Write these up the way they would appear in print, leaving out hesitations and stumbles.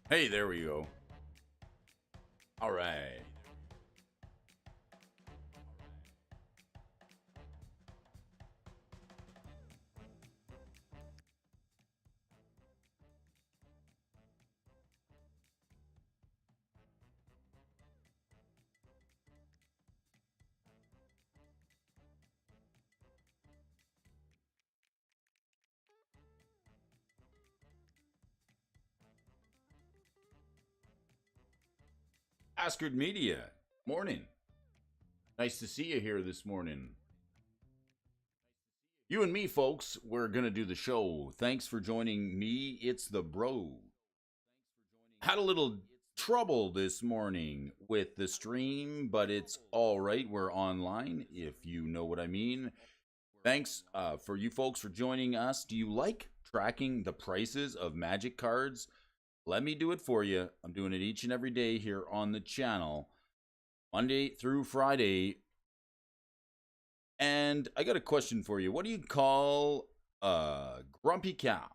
Hey, there we go. All right. Askard Media. Morning. Nice to see you here this morning. You and me, folks, we're going to do the show. Thanks for joining me. It's the Bro. Had a little trouble this morning with the stream, but it's all right. We're online, if you know what I mean. Thanks for you folks for joining us. Do you like tracking the prices of Magic cards? Let me do it for you. I'm doing it each and every day here on the channel, Monday through Friday. And I got a question for you. What do you call a grumpy cow?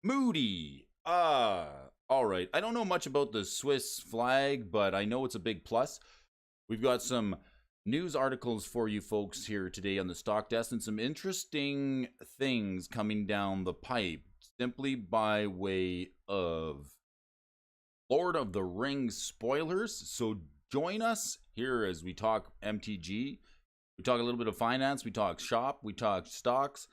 Moody. All right. I don't know much about the Swiss flag, but I know it's a big plus. We've got some news articles for you folks here today on the stock desk and some interesting things coming down the pipe simply by way of Lord of the Rings spoilers. So join us here as we talk MTG. We talk a little bit of finance, we talk shop, we talk stocks.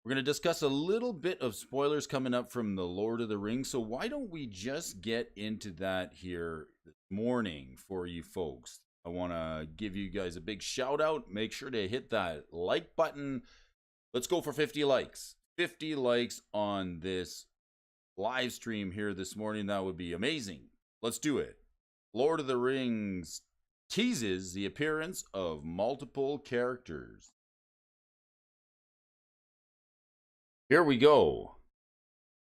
We're going to discuss a little bit of spoilers coming up from the Lord of the Rings. So why don't we just get into that here this morning for you folks? I want to give you guys a big shout out. Make sure to hit that like button. Let's go for 50 likes. 50 likes on this live stream here this morning. That would be amazing. Let's do it. Lord of the Rings teases the appearance of multiple characters. Here we go.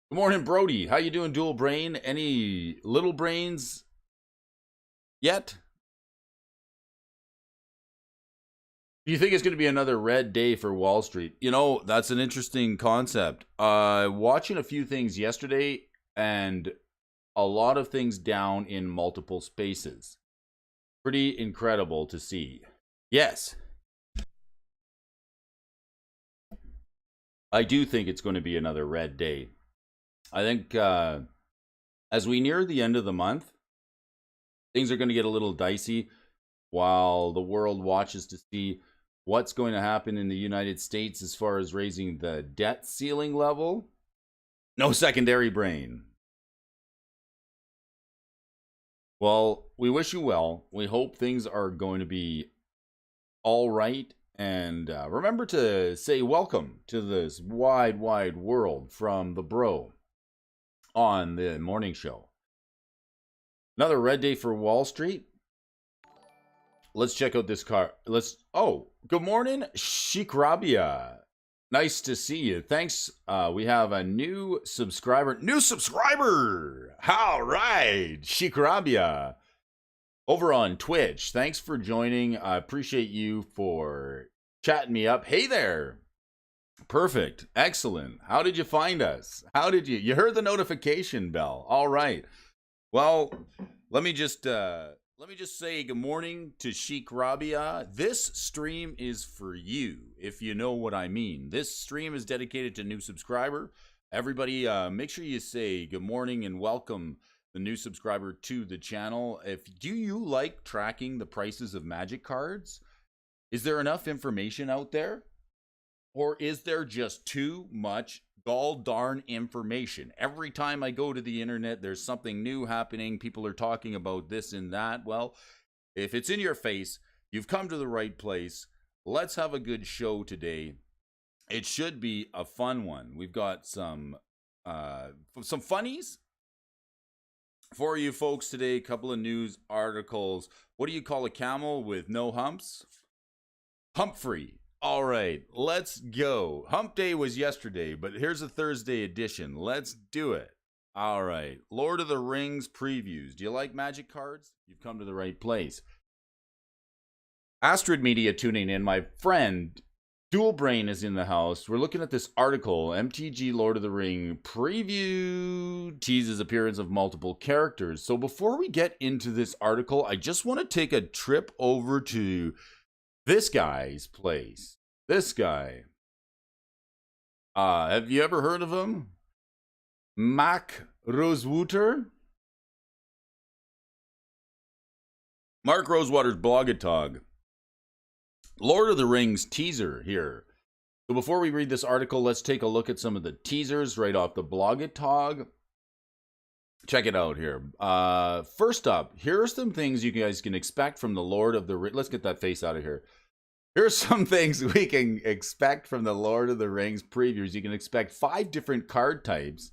Good morning, Brody. How you doing, dual brain? Any little brains yet? Do you think it's going to be another red day for Wall Street? You know, that's an interesting concept. Watching a few things yesterday and a lot of things down in multiple spaces. Pretty incredible to see. Yes. I do think it's going to be another red day. I think as we near the end of the month, things are going to get a little dicey while the world watches to see what's going to happen in the United States as far as raising the debt ceiling level. No secondary brain. Well, we wish you well. We hope things are going to be all right. And remember to say welcome to this wide, wide world from the Bro on the morning show. Another red day for Wall Street. Let's check out this car. Good morning, Sheik Rabia. Nice to see you. Thanks. We have a new subscriber. All right, Sheik Rabia over on Twitch. Thanks for joining. I appreciate you for chatting me up. Hey there. Perfect. Excellent. How did you find us? You heard the notification bell. All right. Well, let me just say good morning to Sheik Rabia. This stream is for you, if you know what I mean. This stream is dedicated to new subscriber. Everybody, make sure you say good morning and welcome the new subscriber to the channel. Do you like tracking the prices of Magic cards? Is there enough information out there? Or is there just too much gall darn information? Every time I go to the internet, there's something new happening. People are talking about this and that. Well, if it's in your face, you've come to the right place. Let's have a good show today. It should be a fun one. We've got some funnies for you folks today. A couple of news articles. What do you call a camel with no humps? Humphrey. All right, let's go. Hump Day was yesterday, but here's a Thursday edition. Let's do it. All right, Lord of the Rings previews. Do you like Magic cards? You've come to the right place. Astrid Media tuning in. My friend Dual Brain is in the house. We're looking at this article. MTG Lord of the Ring preview teases appearance of multiple characters. So before we get into this article, I just want to take a trip over to this guy's place. This guy. Have you ever heard of him? Mac Rosewater? Mark Rosewater's Blogatog. Lord of the Rings teaser here. So before we read this article, let's take a look at some of the teasers right off the Blogatog. Check it out here. First up, here are some things you guys can expect from the Lord of the Rings. Let's get that face out of here. Here's some things we can expect from the Lord of the Rings previews. You can expect 5 different card types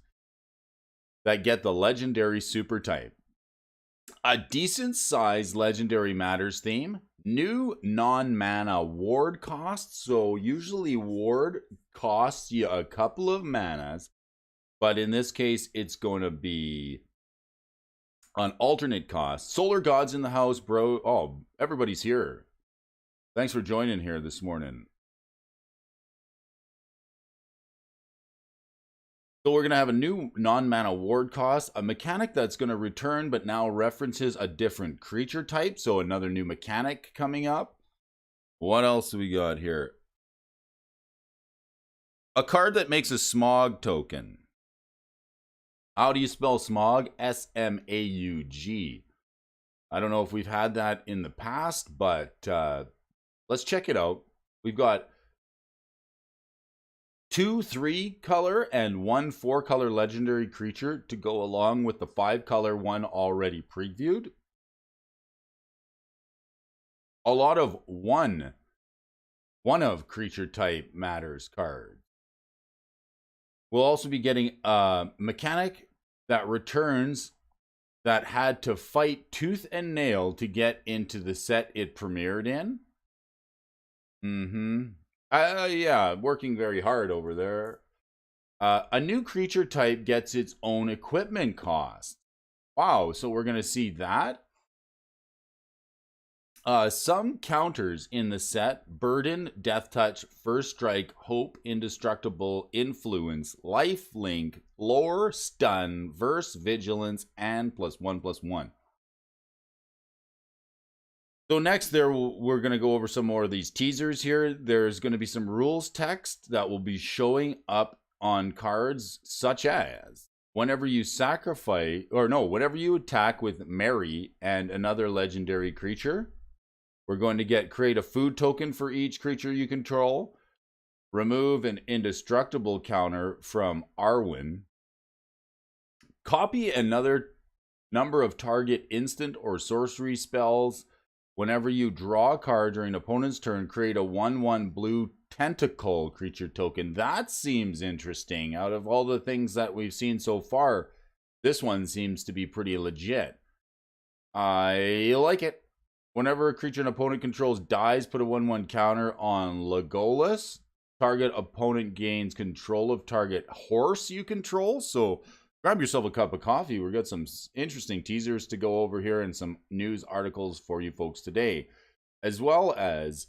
that get the legendary super type. A decent sized legendary matters theme. New non-mana ward costs. So usually ward costs you a couple of manas, but in this case it's going to be an alternate cost. Solar Gods in the house, bro. Oh, everybody's here. Thanks for joining here this morning. So we're going to have a new non-mana ward cost, a mechanic that's going to return but now references a different creature type. So another new mechanic coming up. What else do we got here? A card that makes a smog token. How do you spell smog? S-M-A-U-G. I don't know if we've had that in the past, but let's check it out. We've got 2 3-color and 1 4-color legendary creature to go along with the 5-color one already previewed. A lot of one of creature type matters cards. We'll also be getting a mechanic that returns that had to fight tooth and nail to get into the set it premiered in. Yeah, working very hard over there. A new creature type gets its own equipment cost. Wow, so we're going to see that. Some counters in the set: Burden, Death Touch, First Strike, Hope, Indestructible, Influence, Life Link, Lore, Stun, Verse, Vigilance, and +1/+1. So next we're going to go over some more of these teasers here. There's going to be some rules text that will be showing up on cards, such as whenever you whenever you attack with Mary and another legendary creature, we're going to create a food token for each creature you control, remove an indestructible counter from Arwen, copy another number of target instant or sorcery spells. Whenever you draw a card during an opponent's turn, create a 1/1 blue tentacle creature token. That seems interesting. Out of all the things that we've seen so far, this one seems to be pretty legit. I like it. Whenever a creature an opponent controls dies, put a 1/1 counter on Legolas. Target opponent gains control of target horse you control. So grab yourself a cup of coffee. We've got some interesting teasers to go over here and some news articles for you folks today. As well as,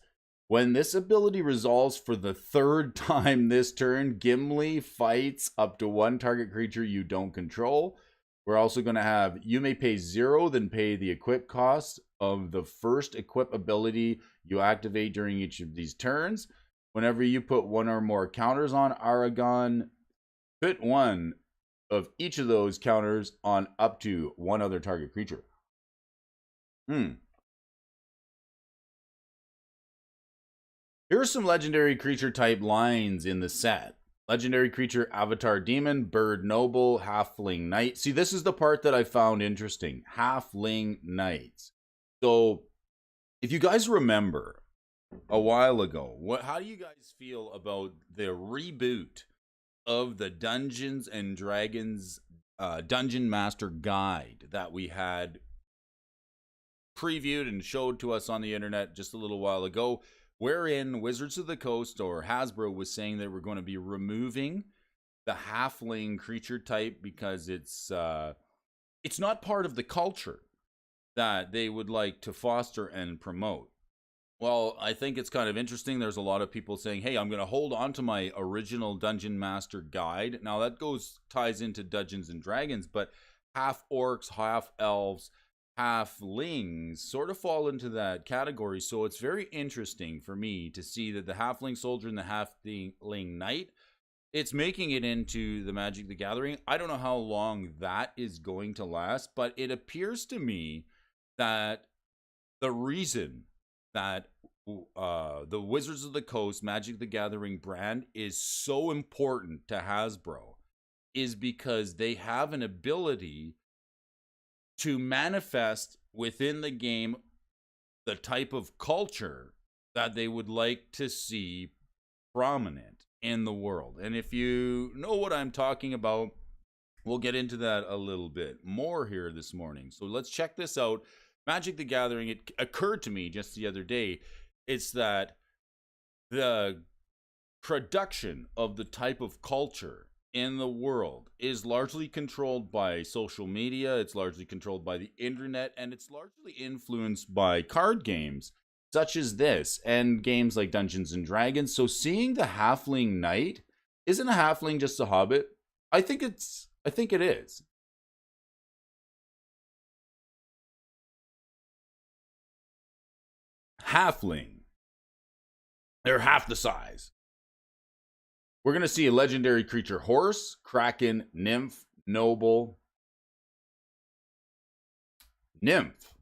when this ability resolves for the 3rd time this turn, Gimli fights up to 1 target creature you don't control. We're also going to have, you may pay 0, then pay the equip cost of the first equip ability you activate during each of these turns. Whenever you put 1 or more counters on Aragon, put 1 of each of those counters on up to 1 other target creature. Here's some legendary creature type lines in the set. Legendary creature, Avatar Demon, Bird Noble, Halfling Knight. See, this is the part that I found interesting. Halfling Knights. So, if you guys remember a while ago, how do you guys feel about the reboot of the Dungeons and Dragons Dungeon Master Guide that we had previewed and showed to us on the internet just a little while ago, wherein Wizards of the Coast or Hasbro was saying they were going to be removing the halfling creature type because it's not part of the culture that they would like to foster and promote. Well, I think it's kind of interesting. There's a lot of people saying, "Hey, I'm going to hold on to my original Dungeon Master guide." Now that ties into Dungeons and Dragons, but half orcs, half elves, halflings sort of fall into that category. So it's very interesting for me to see that the halfling soldier and the halfling knight, it's making it into the Magic the Gathering. I don't know how long that is going to last, but it appears to me that the reason that the Wizards of the Coast Magic the Gathering brand is so important to Hasbro is because they have an ability to manifest within the game the type of culture that they would like to see prominent in the world. And if you know what I'm talking about, we'll get into that a little bit more here this morning. So let's check this out. Magic the Gathering, it occurred to me just the other day, it's that the production of the type of culture in the world is largely controlled by social media, it's largely controlled by the internet, and it's largely influenced by card games such as this and games like Dungeons and Dragons. So seeing the halfling knight, isn't a halfling just a hobbit? I think it is. Halfling. They're half the size. We're going to see a legendary creature: horse, kraken, nymph, noble. Nymph.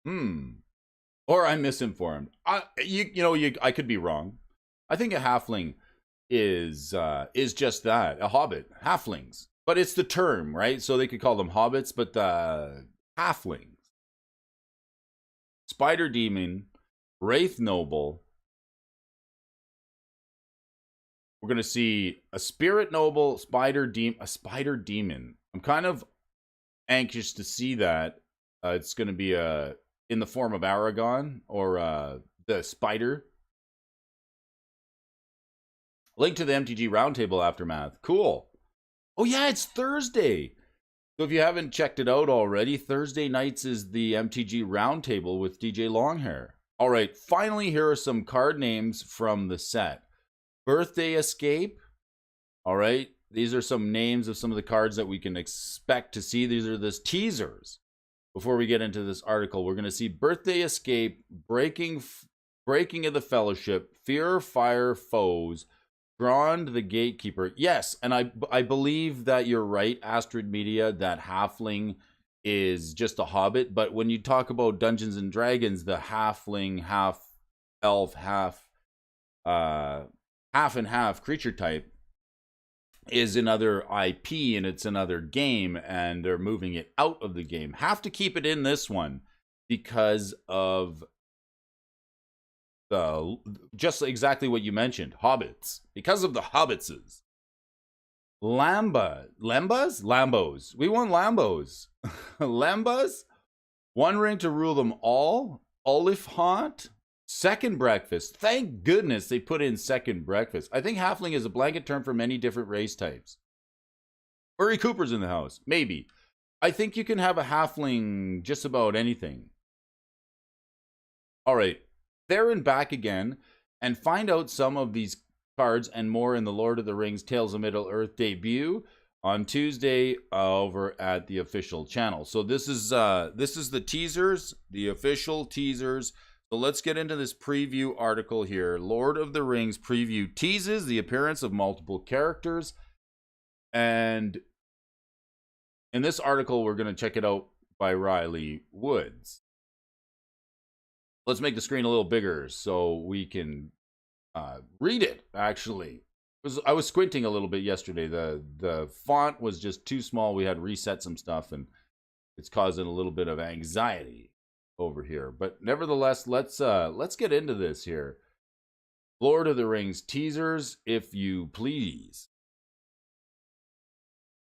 Or I'm misinformed. I could be wrong. I think a halfling is just that, a hobbit, halflings. But it's the term, right? So they could call them hobbits, but the halflings. Spider demon, wraith noble. We're going to see a spirit noble, a spider demon. I'm kind of anxious to see that. It's going to be in the form of Aragon or the spider. Link to the MTG Roundtable Aftermath. Cool. Oh yeah, it's Thursday. So if you haven't checked it out already, Thursday nights is the MTG Roundtable with DJ Longhair. All right, finally, here are some card names from the set. Birthday Escape. All right, these are some names of some of the cards that we can expect to see. These are the teasers. Before we get into this article, we're going to see Birthday Escape, Breaking of the Fellowship, Fear Fire Foes, Grond the Gatekeeper. Yes, and I believe that you're right, Astrid Media, that halfling is just a hobbit. But when you talk about Dungeons and Dragons, the halfling, half elf, half and half creature type is another IP and it's another game, and they're moving it out of the game. Have to keep it in this one because of just exactly what you mentioned, hobbits. Because of the hobbitses. Lambos. We want Lambos. Lambas. One ring to rule them all. Oliphant. Second breakfast. Thank goodness they put in second breakfast. I think halfling is a blanket term for many different race types. Murray Cooper's in the house. Maybe. I think you can have a halfling just about anything. All right. There and back again, and find out some of these cards and more in the Lord of the Rings Tales of Middle-earth debut on Tuesday over at the official channel. So this is the teasers, the official teasers. So let's get into this preview article here. Lord of the Rings preview teases the appearance of multiple characters. And in this article, we're going to check it out by Riley Woods. Let's make the screen a little bigger so we can read it, actually. I was squinting a little bit yesterday. The font was just too small. We had to reset some stuff, and it's causing a little bit of anxiety over here. But nevertheless, let's get into this here. Lord of the Rings teasers, if you please.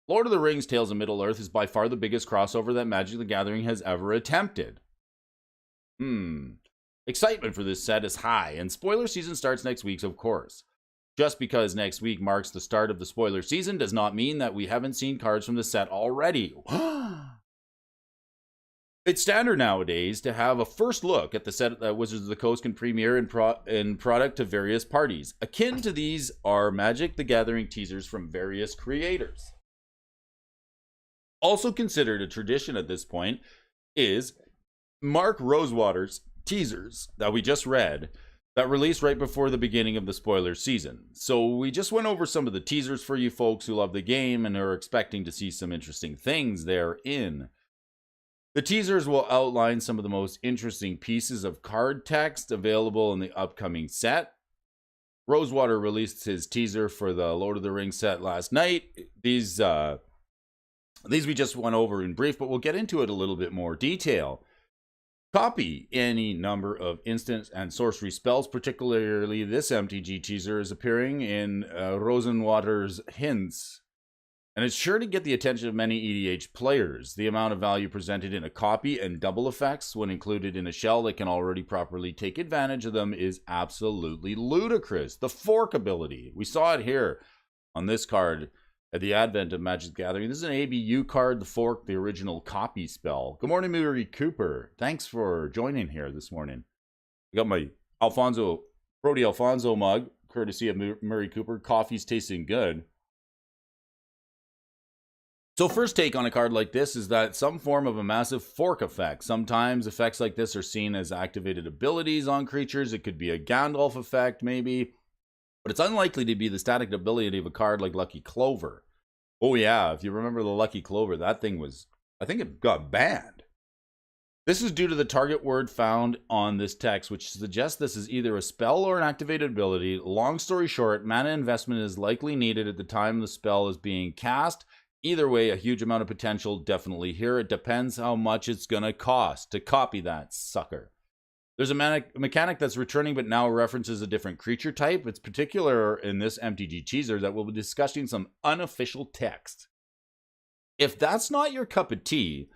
Lord of the Rings Tales of Middle-earth is by far the biggest crossover that Magic the Gathering has ever attempted. Excitement for this set is high, and spoiler season starts next week, of course. Just because next week marks the start of the spoiler season does not mean that we haven't seen cards from the set already. It's standard nowadays to have a first look at the set that Wizards of the Coast can premiere in product to various parties. Akin to these are Magic the Gathering teasers from various creators. Also considered a tradition at this point is Mark Rosewater's teasers that we just read that released right before the beginning of the spoiler season. So we just went over some of the teasers for you folks who love the game and are expecting to see some interesting things therein. The teasers will outline some of the most interesting pieces of card text available in the upcoming set. Rosewater released his teaser for the Lord of the Rings set last night. These we just went over in brief, but we'll get into it a little bit more detail. Copy any number of instant and sorcery spells, particularly this MTG teaser is appearing in Rosewater's hints. And it's sure to get the attention of many EDH players. The amount of value presented in a copy and double effects when included in a shell that can already properly take advantage of them is absolutely ludicrous. The fork ability. We saw it here on this card at the advent of Magic the Gathering. This is an ABU card, the fork, the original copy spell. Good morning, Murray Cooper. Thanks for joining here this morning. I got my Brody Alphonso mug, courtesy of Murray Cooper. Coffee's tasting good. So first take on a card like this is that some form of a massive fork effect. Sometimes effects like this are seen as activated abilities on creatures. It could be a Gandalf effect maybe, but it's unlikely to be the static ability of a card like Lucky Clover. Oh yeah, if you remember the Lucky Clover, that thing was, I think it got banned. This is due to the target word found on this text, which suggests this is either a spell or an activated ability. Long story short, mana investment is likely needed at the time the spell is being cast. Either way, a huge amount of potential definitely here. It depends how much it's going to cost to copy that sucker. There's a mechanic that's returning but now references a different creature type. It's particular in this MTG teaser that we'll be discussing some unofficial text. If that's not your cup of tea,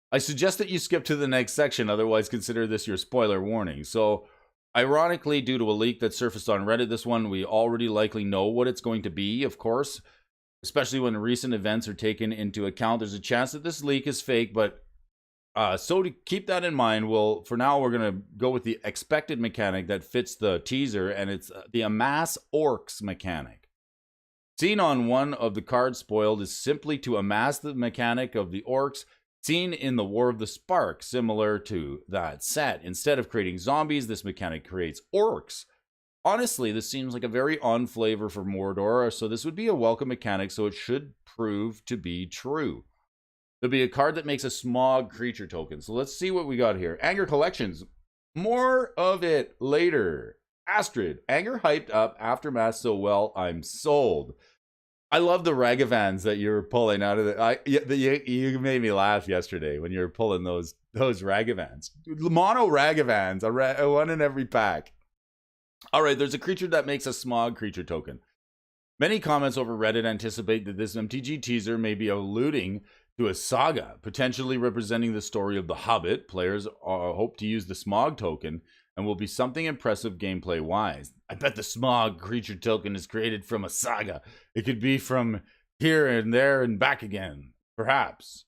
I suggest that you skip to the next section, otherwise consider this your spoiler warning. So, ironically, due to a leak that surfaced on Reddit, this one we already likely know what it's going to be, of course. Especially when recent events are taken into account. There's a chance that this leak is fake, but so to keep that in mind, for now we're going to go with the expected mechanic that fits the teaser, and it's the Amass Orcs mechanic. Seen on one of the cards spoiled is simply to amass the mechanic of the Orcs seen in the War of the Spark, similar to that set. Instead of creating zombies, this mechanic creates Orcs. Honestly, this seems like a very on flavor for Mordor, so this would be a welcome mechanic, so it should prove to be true. There'll be a card that makes a Smog creature token. So let's see what we got here. Anger Collections. More of it later. Astrid. Anger hyped up Aftermath so well, I'm sold. I love the Ragavans that you're pulling out of it. You made me laugh yesterday when you were pulling those Ragavans. Mono Ragavans, one in every pack. All right, there's a creature that makes a Smog creature token. Many comments over Reddit anticipate that this MTG teaser may be alluding to a saga, potentially representing the story of The Hobbit. Players hope to use the Smog token and will be something impressive gameplay-wise. I bet the Smog creature token is created from a saga. It could be from here and there and back again, perhaps.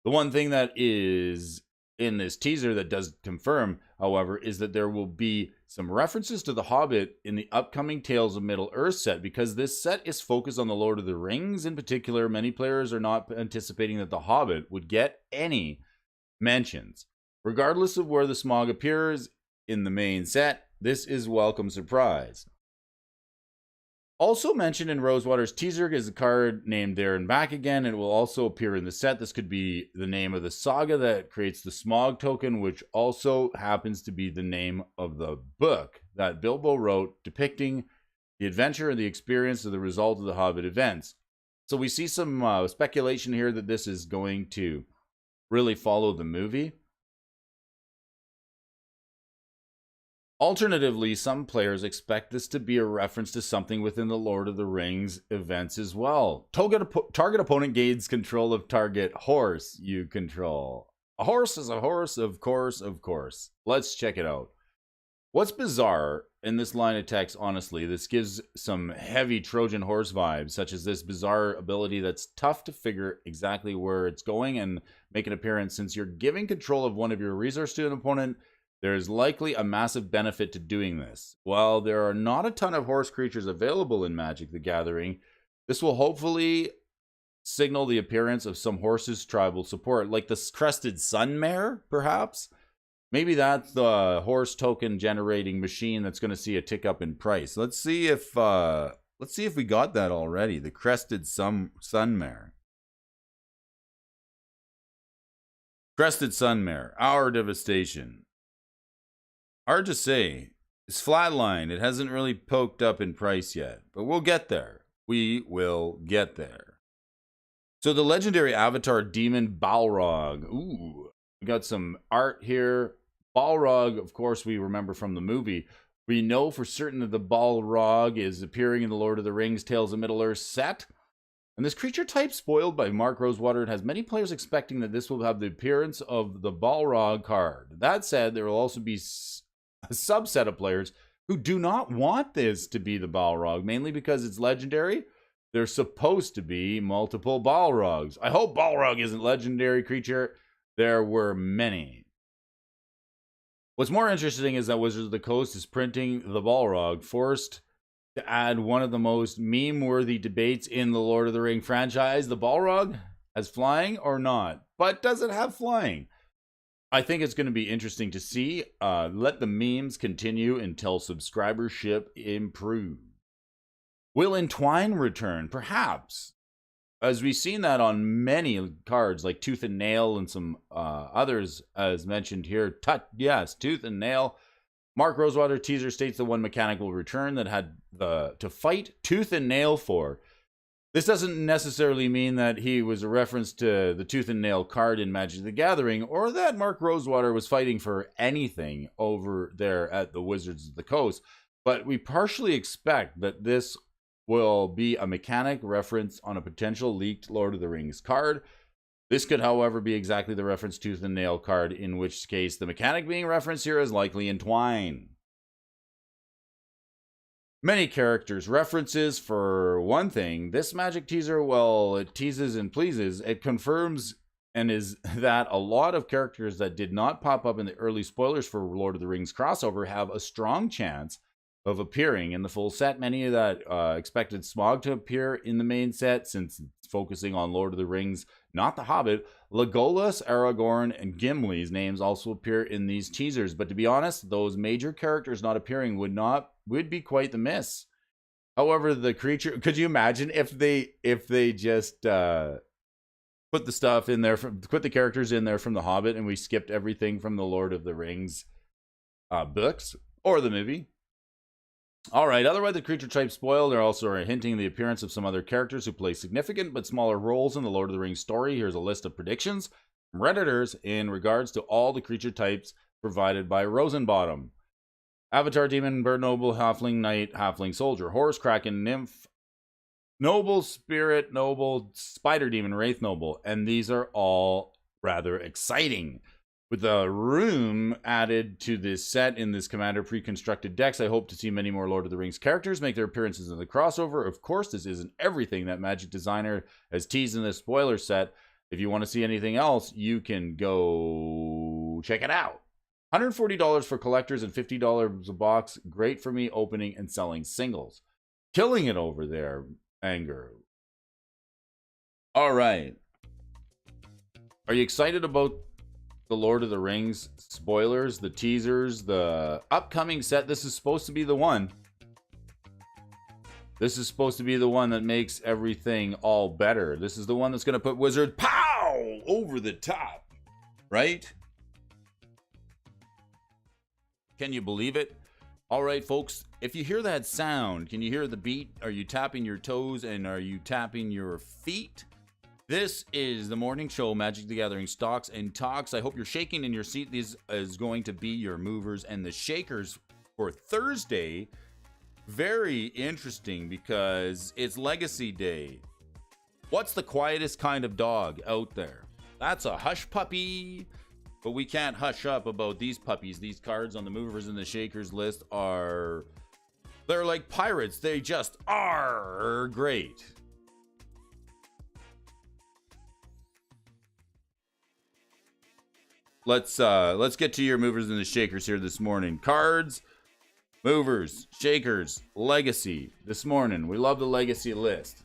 The one thing that is in this teaser that does confirm, however, is that there will be some references to The Hobbit in the upcoming Tales of Middle-earth set. Because this set is focused on the Lord of the Rings in particular, many players are not anticipating that The Hobbit would get any mentions. Regardless of where the Smog appears in the main set, this is a welcome surprise. Also mentioned in Rosewater's teaser is a card named There and Back Again. It will also appear in the set. This could be the name of the saga that creates the Smog token, which also happens to be the name of the book that Bilbo wrote depicting the adventure and the experience of the result of the Hobbit events. So we see some speculation here that this is going to really follow the movie. Alternatively, some players expect this to be a reference to something within the Lord of the Rings events as well. Target opponent gains control of target horse you control. A horse is a horse, of course, of course. Let's check it out. What's bizarre in this line of text, honestly. This gives some heavy Trojan horse vibes, such as this bizarre ability that's tough to figure exactly where it's going and make an appearance. Since you're giving control of one of your resources to an opponent, there's likely a massive benefit to doing this. While there are not a ton of horse creatures available in Magic the Gathering, this will hopefully signal the appearance of some horse's tribal support, like the Crested Sun Mare, perhaps? Maybe that's the horse token generating machine that's going to see a tick up in price. Let's see if we got that already. The Crested Sun Mare. Crested Sun Mare. Our Devastation. Hard to say. It's flatlined. It hasn't really poked up in price yet, but we'll get there. We will get there. So the legendary avatar demon Balrog. Ooh, we got some art here. Balrog, of course, we remember from the movie. We know for certain that the Balrog is appearing in the Lord of the Rings Tales of Middle-earth set. And this creature type, spoiled by Mark Rosewater, has many players expecting that this will have the appearance of the Balrog card. That said, there will also be a subset of players who do not want this to be the Balrog, mainly because it's legendary. There's supposed to be multiple Balrogs. I hope Balrog isn't legendary creature. There were many. What's more interesting is that Wizards of the Coast is printing the Balrog, forced to add one of the most meme-worthy debates in the Lord of the Ring franchise. The Balrog has flying or not? But does it have flying? I think it's going to be interesting to see. Let the memes continue until subscribership improves. Will Entwine return? Perhaps. As we've seen that on many cards, like Tooth and Nail and some others, as mentioned here. Yes, Tooth and Nail. Mark Rosewater teaser states the one mechanic will return that had to fight Tooth and Nail for. This doesn't necessarily mean that he was a reference to the Tooth and Nail card in Magic the Gathering, or that Mark Rosewater was fighting for anything over there at the Wizards of the Coast. But we partially expect that this will be a mechanic reference on a potential leaked Lord of the Rings card. This could, however, be exactly the reference Tooth and Nail card, in which case the mechanic being referenced here is likely Entwine. Many characters references. For one thing, this Magic teaser, well, it teases and pleases. It confirms and is that a lot of characters that did not pop up in the early spoilers for Lord of the Rings crossover have a strong chance of appearing in the full set. Many of that expected Smog to appear in the main set, since it's focusing on Lord of the Rings, not The Hobbit. Legolas, Aragorn, and Gimli's names also appear in these teasers. But to be honest, those major characters not appearing would be quite the miss. However, the creature, could you imagine if they just put the stuff in there, put the characters in there from The Hobbit, and we skipped everything from the Lord of the Rings books or the movie? All right, otherwise the creature type spoiled. They're also hinting the appearance of some other characters who play significant but smaller roles in the Lord of the Rings story. Here's a list of predictions from Redditors in regards to all the creature types provided by Rosenbottom. Avatar, Demon, Bird Noble, Halfling Knight, Halfling Soldier, Horse, Kraken, Nymph, Noble, Spirit, Noble, Spider Demon, Wraith Noble. And these are all rather exciting. With the room added to this set in this Commander pre-constructed decks, I hope to see many more Lord of the Rings characters make their appearances in the crossover. Of course, this isn't everything that Magic Designer has teased in this spoiler set. If you want to see anything else, you can go check it out. $140 for collectors and $50 a box. Great for me opening and selling singles. Killing it over there, Anger. All right. Are you excited about the Lord of the Rings spoilers, the teasers, the upcoming set? This is supposed to be the one. This is supposed to be the one that makes everything all better. This is the one that's going to put Wizard pow over the top, right? Can you believe it? All right, folks, if you hear that sound, can you hear the beat? Are you tapping your toes and are you tapping your feet? This is the morning show, Magic the Gathering Stocks and Talks. I hope you're shaking in your seat. This is going to be your movers and the shakers for Thursday. Very interesting because it's Legacy Day. What's the quietest kind of dog out there? That's a hush puppy. But we can't hush up about these puppies. These cards on the movers and the shakers list are... they're like pirates. They just are great. Let's get to your movers and the shakers here this morning. Cards, movers, shakers, legacy. This morning, we love the legacy list.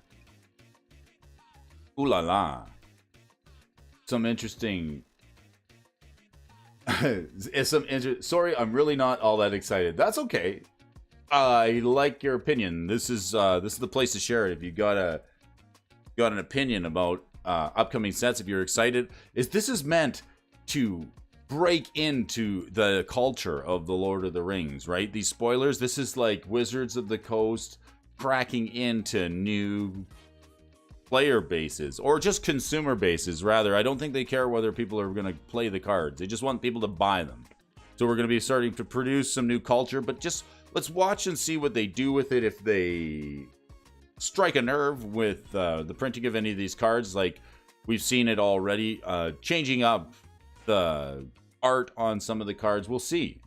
Ooh la la. Some interesting... Sorry, I'm really not all that excited. That's okay. I like your opinion. This is the place to share it. If you got an opinion about upcoming sets, if you're excited, this is meant to break into the culture of the Lord of the Rings, right? These spoilers, this is like Wizards of the Coast cracking into new player bases, or just consumer bases, rather. I don't think they care whether people are going to play the cards. They just want people to buy them. So we're going to be starting to produce some new culture, but just let's watch and see what they do with it. If they strike a nerve with the printing of any of these cards, like we've seen it already, changing up the art on some of the cards. We'll see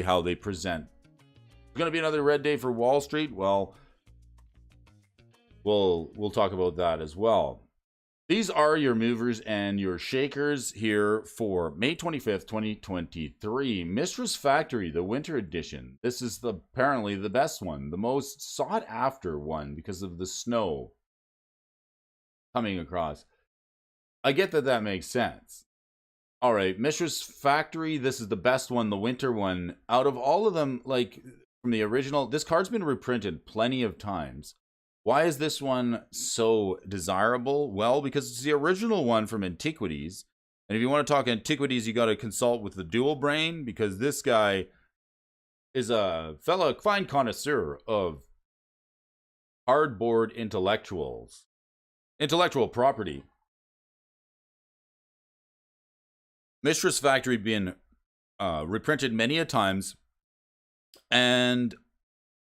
how they present. It's going to be another red day for Wall Street. Well, we'll talk about that as well. These are your movers and your shakers here for May 25th, 2023. Mistress Factory, the winter edition. This is apparently the best one, the most sought after one because of the snow coming across. I get that makes sense. All right, Mistress Factory, this is the best one, the winter one. Out of all of them, like from the original, this card's been reprinted plenty of times. Why is this one so desirable? Well, because it's the original one from Antiquities. And if you want to talk Antiquities, you got to consult with the Dual Brain, because this guy is a fellow fine connoisseur of hardboard intellectual property. Mistress Factory being reprinted many a times, and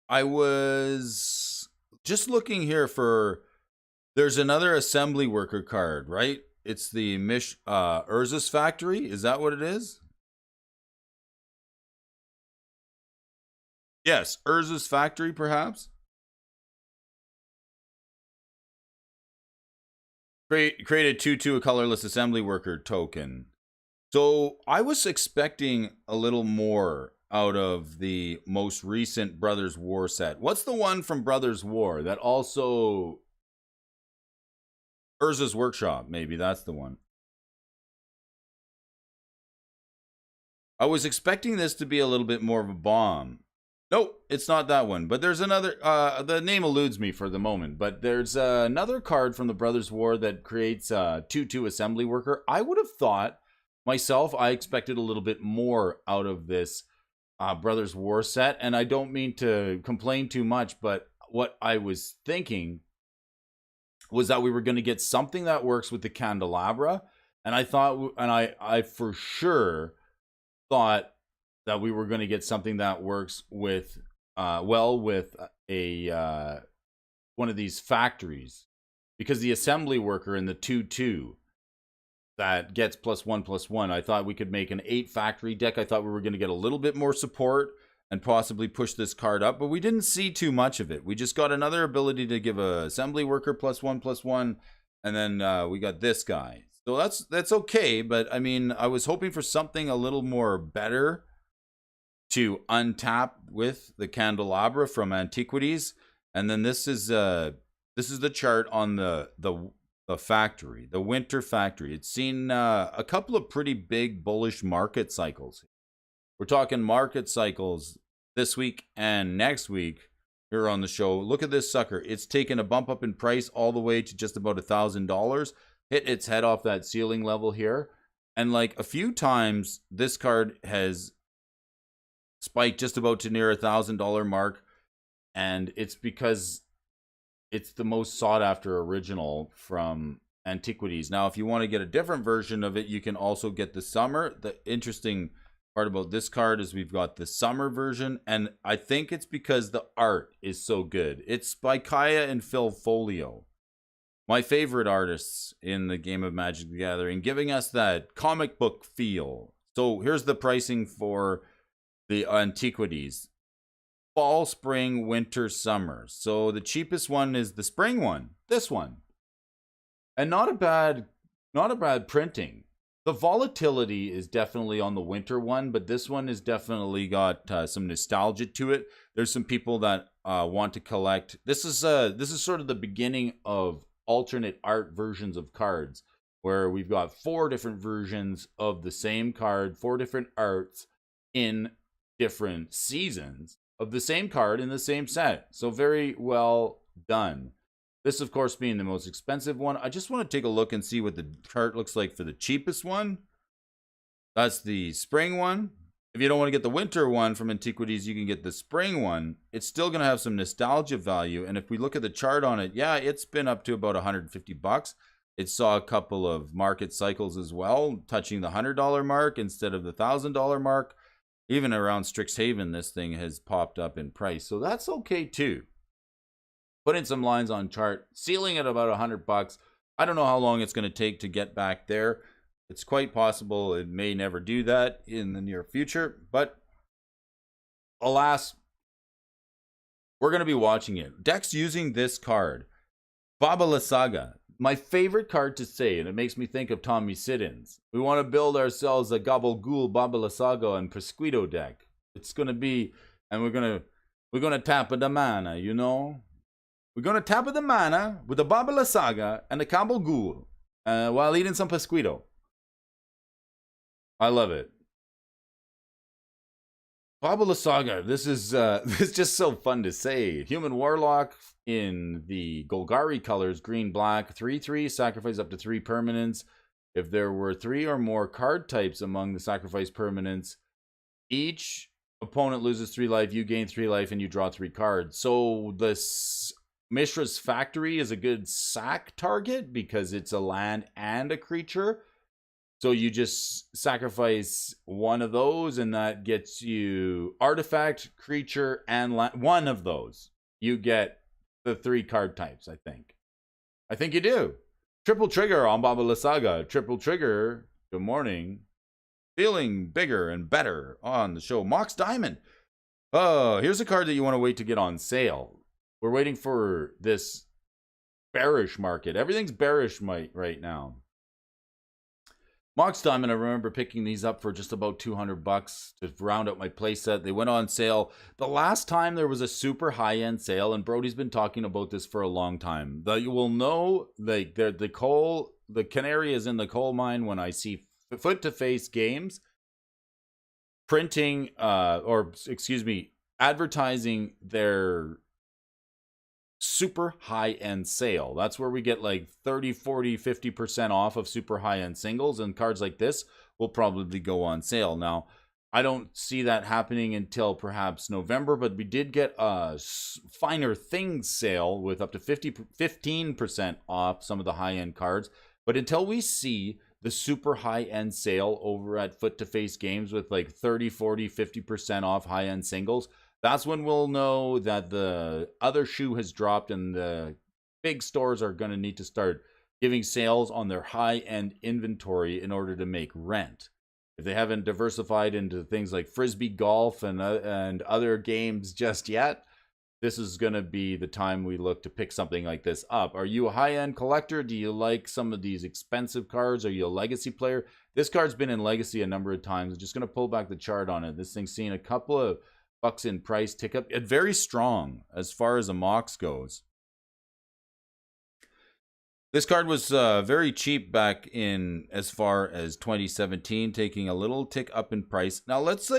I was just looking here for, there's another assembly worker card, right? It's the Urza's Factory. Is that what it is? Yes, Urza's Factory, perhaps. Created 2/2 a colorless assembly worker token. So I was expecting a little more out of the most recent Brothers War set. What's the one from Brothers War that also... Urza's Workshop, maybe that's the one. I was expecting this to be a little bit more of a bomb. Nope, it's not that one. But there's another... the name eludes me for the moment. But there's another card from the Brothers War that creates a 2/2 assembly worker. I would have thought... myself, I expected a little bit more out of this Brothers War set, and I don't mean to complain too much, but what I was thinking was that we were going to get something that works with the candelabra, and I thought, and I for sure thought that we were going to get something that works with, with a one of these factories, because the assembly worker in the 2/2 that gets +1/+1. I thought we could make an 8 factory deck. I thought we were going to get a little bit more support and possibly push this card up, but we didn't see too much of it. We just got another ability to give a assembly worker +1/+1, and then we got this guy. So that's okay, but I mean, I was hoping for something a little more better to untap with the candelabra from Antiquities, and then this is the chart on the factory, the winter factory. It's seen a couple of pretty big bullish market cycles. We're talking market cycles this week and next week here on the show. Look at this sucker. It's taken a bump up in price all the way to just about $1,000. Hit its head off that ceiling level here. And like a few times, this card has spiked just about to near $1,000 mark. And it's because it's the most sought after original from Antiquities. Now, if you want to get a different version of it, you can also get the summer. The interesting part about this card is we've got the summer version, and I think it's because the art is so good. It's by Kaya and Phil Folio. my favorite artists in the game of Magic the Gathering, giving us that comic book feel. So here's the pricing for the antiquities. Fall, spring, winter, summer. So the cheapest one is the spring one, this one. And not a bad printing. The volatility is definitely on the winter one, but this one has definitely got some nostalgia to it. There's some people that want to collect. This is sort of the beginning of alternate art versions of cards, where we've got 4 different versions of the same card, 4 different arts in different seasons of the same card in the same set. So very well done. This, of course, being the most expensive one. I just want to take a look and see what the chart looks like for the cheapest one. That's the spring one. If you don't want to get the winter one from Antiquities, you can get the spring one. It's still going to have some nostalgia value. And if we look at the chart on it, yeah, it's been up to about $150. It saw a couple of market cycles as well, touching the $100 mark instead of the $1,000 mark. Even around Strixhaven, this thing has popped up in price. So that's okay too. Put in some lines on chart, ceiling at about $100. I don't know how long it's going to take to get back there. It's quite possible it may never do that in the near future. But alas, we're going to be watching it. Decks using this card. Babala Saga. My favorite card to say, and it makes me think of Tommy Siddons. We want to build ourselves a Gabagool, Babala Saga, and Presquito deck. It's going to be, and we're going to tap the mana, you know? We're going to tap the mana with the Babala Saga and the Gabagool while eating some Presquito. I love it. Babala Saga, this is just so fun to say. Human Warlock in the Golgari colors, green, black, 3/3, sacrifice up to 3 permanents. If there were 3 or more card types among the sacrifice permanents, each opponent loses 3 life, you gain 3 life, and you draw 3 cards. So this Mishra's Factory is a good sack target because it's a land and a creature. So you just sacrifice one of those, and that gets you artifact, creature, and one of those. You get the 3 card types, I think. I think you do. Triple trigger on Babala Saga. Triple trigger. Good morning. Feeling bigger and better on the show. Mox Diamond. Oh, here's a card that you want to wait to get on sale. We're waiting for this bearish market. Everything's bearish right now. Mox Diamond, I remember picking these up for just about $200 to round out my playset. They went on sale the last time there was a super high-end sale, and Brody's been talking about this for a long time. You will know, like, the canary is in the coal mine when I see foot-to-face games printing, advertising their super high-end sale. That's where we get like 30, 40, 50% off of super high-end singles, and cards like this will probably go on sale. Now, I don't see that happening until perhaps November, but we did get a Finer Things sale with up to 15% off some of the high-end cards. But until we see the super high-end sale over at Foot to Face Games with like 30, 40, 50% off high-end singles, that's when we'll know that the other shoe has dropped, and the big stores are going to need to start giving sales on their high-end inventory in order to make rent. If they haven't diversified into things like Frisbee golf and other games just yet, this is going to be the time we look to pick something like this up. Are you a high-end collector? Do you like some of these expensive cards? Are you a legacy player? This card's been in legacy a number of times. I'm just going to pull back the chart on it. This thing's seen a couple of bucks in price tick up. It's very strong as far as a Mox goes. This card was very cheap back in as far as 2017, taking a little tick up in price. Now let's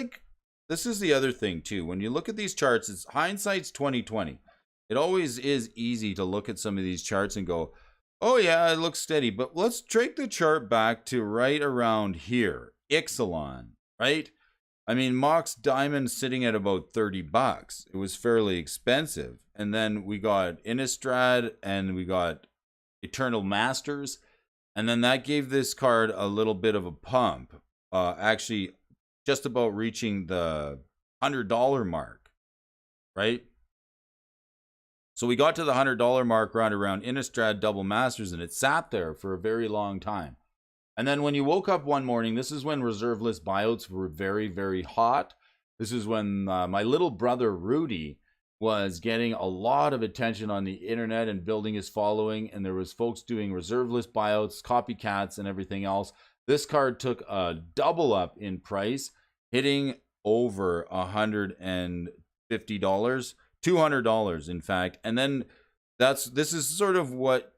this is the other thing too. When you look at these charts, it's hindsight's 2020. It always is easy to look at some of these charts and go, oh yeah, it looks steady. But let's take the chart back to right around here. Ixalan, right? I mean, Mox Diamond sitting at about $30. It was fairly expensive. And then we got Innistrad and we got Eternal Masters. And then that gave this card a little bit of a pump. Actually, just about reaching the $100 mark, right? So we got to the $100 mark right around Innistrad Double Masters, and it sat there for a very long time. And then when you woke up one morning, this is when reserve list buyouts were very, very hot. This is when my little brother Rudy was getting a lot of attention on the internet and building his following. And there was folks doing reserve list buyouts, copycats, and everything else. This card took a double up in price, hitting over $150, $200 in fact. And then this is sort of what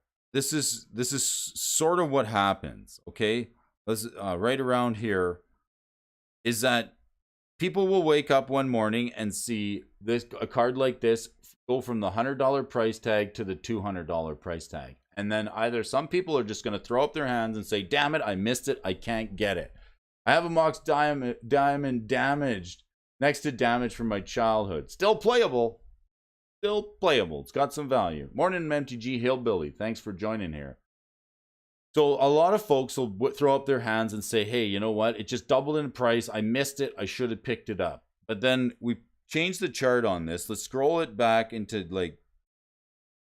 happens. Okay, let's right around here is that people will wake up one morning and see a card like this go from the $100 price tag to the $200 price tag. And then either some people are just going to throw up their hands and say, damn it, I missed it. I can't get it. I have a Mox Diamond damaged next to damage from my childhood. Still playable. Still playable. It's got some value. Morning, MTG Hillbilly. Thanks for joining here. So a lot of folks will throw up their hands and say, hey, you know what? It just doubled in price. I missed it. I should have picked it up. But then we changed the chart on this. Let's scroll it back into like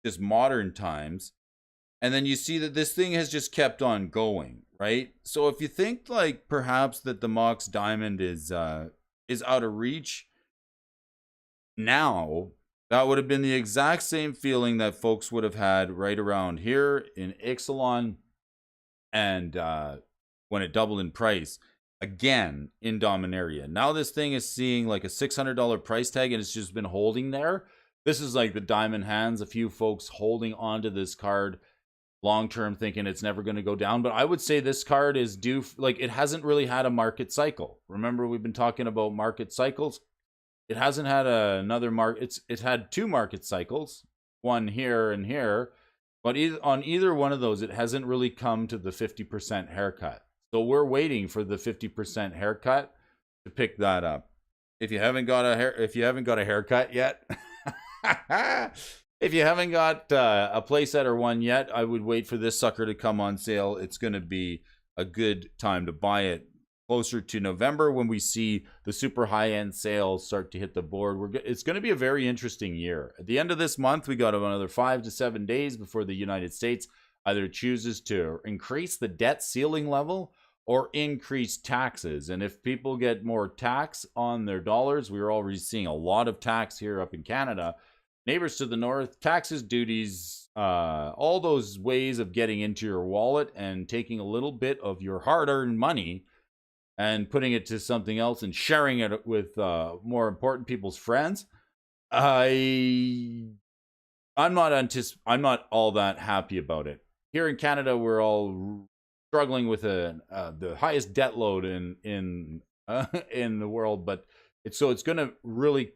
just modern times. And then you see that this thing has just kept on going, right? So if you think like perhaps that the Mox Diamond is out of reach now, that would have been the exact same feeling that folks would have had right around here in Ixalan and when it doubled in price again in Dominaria. Now this thing is seeing like a $600 price tag and it's just been holding there. This is like the diamond hands, a few folks holding onto this card long-term thinking it's never going to go down. But I would say this card is due, like it hasn't really had a market cycle. Remember, we've been talking about market cycles. It hasn't had another market. It's had two market cycles, one here and here, but on either one of those, it hasn't really come to the 50% haircut. So we're waiting for the 50% haircut to pick that up. If you haven't got a haircut yet, if you haven't got a playset or one yet, I would wait for this sucker to come on sale. It's going to be a good time to buy it closer to November when we see the super high-end sales start to hit the board. It's going to be a very interesting year. At the end of this month, we got another 5 to 7 days before the United States either chooses to increase the debt ceiling level or increase taxes. And if people get more tax on their dollars, we're already seeing a lot of tax here up in Canada. Neighbors to the north, taxes, duties, all those ways of getting into your wallet and taking a little bit of your hard-earned money and putting it to something else and sharing it with more important people's friends. I'm not all that happy about it. Here in Canada, we're all struggling with the highest debt load in the world, but it's going to really.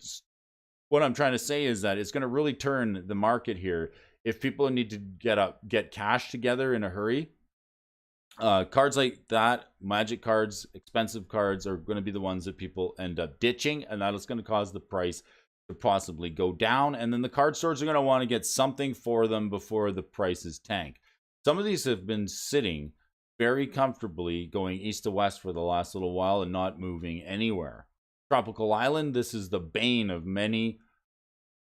What I'm trying to say is that it's going to really turn the market here if people need to get cash together in a hurry. Cards like that, magic cards, expensive cards, are going to be the ones that people end up ditching, and that is going to cause the price to possibly go down. And then the card stores are going to want to get something for them before the prices tank. Some of these have been sitting very comfortably going east to west for the last little while and not moving anywhere. Tropical Island, this is the bane of many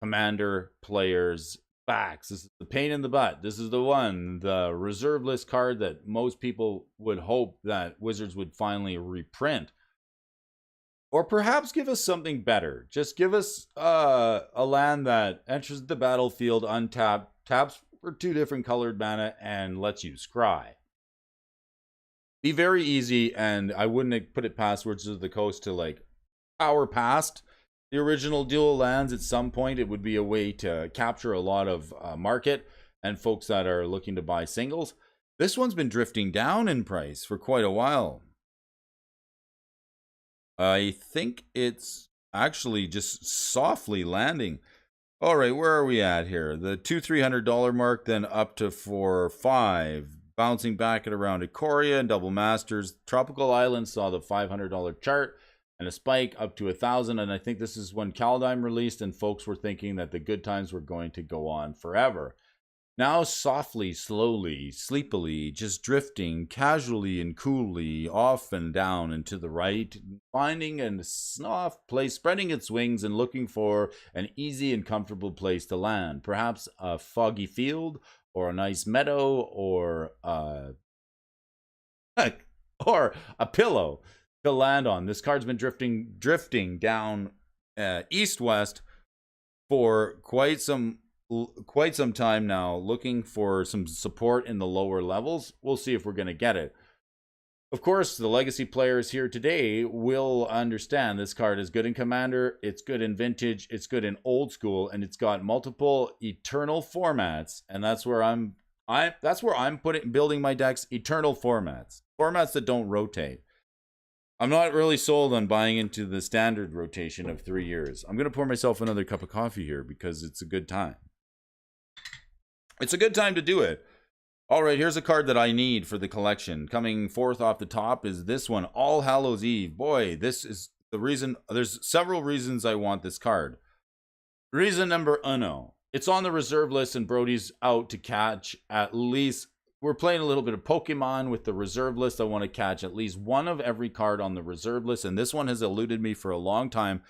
Commander players' backs. This is the pain in the butt. This is the reserve list card that most people would hope that Wizards would finally reprint. Or perhaps give us something better. Just give us a land that enters the battlefield untapped, taps for 2 different colored mana, and lets you scry. Be very easy, and I wouldn't put it past Wizards of the Coast to like power past the original dual lands. At some point, it would be a way to capture a lot of market and folks that are looking to buy singles. This one's been drifting down in price for quite a while. I think it's actually just softly landing. All right, where are we at here? The $200-300 mark, then up to $400-500. Bouncing back at around Ikoria and Double Masters. Tropical Island saw the $500 chart and a spike up to 1,000. And I think this is when Kaldheim released and folks were thinking that the good times were going to go on forever. Now softly, slowly, sleepily, just drifting casually and coolly off and down and to the right, finding a soft place, spreading its wings and looking for an easy and comfortable place to land. Perhaps a foggy field or a nice meadow or or a pillow to land on. This card's been drifting down east-west for quite some time now, looking for some support in the lower levels. We'll see if we're going to get it. Of course, the legacy players here today will understand this card is good in Commander, it's good in Vintage, it's good in Old School, and it's got multiple eternal formats, and that's where I'm building my decks. Eternal formats that don't rotate. I'm not really sold on buying into the standard rotation of 3 years. I'm going to pour myself another cup of coffee here because it's a good time. It's a good time to do it. All right, here's a card that I need for the collection. Coming fourth off the top is this one, All Hallows Eve. Boy, this is the reason. There's several reasons I want this card. Reason number uno. It's on the reserve list and Brody's out to catch at least. We're playing a little bit of Pokemon with the reserve list. I want to catch at least one of every card on the reserve list, and this one has eluded me for a long time.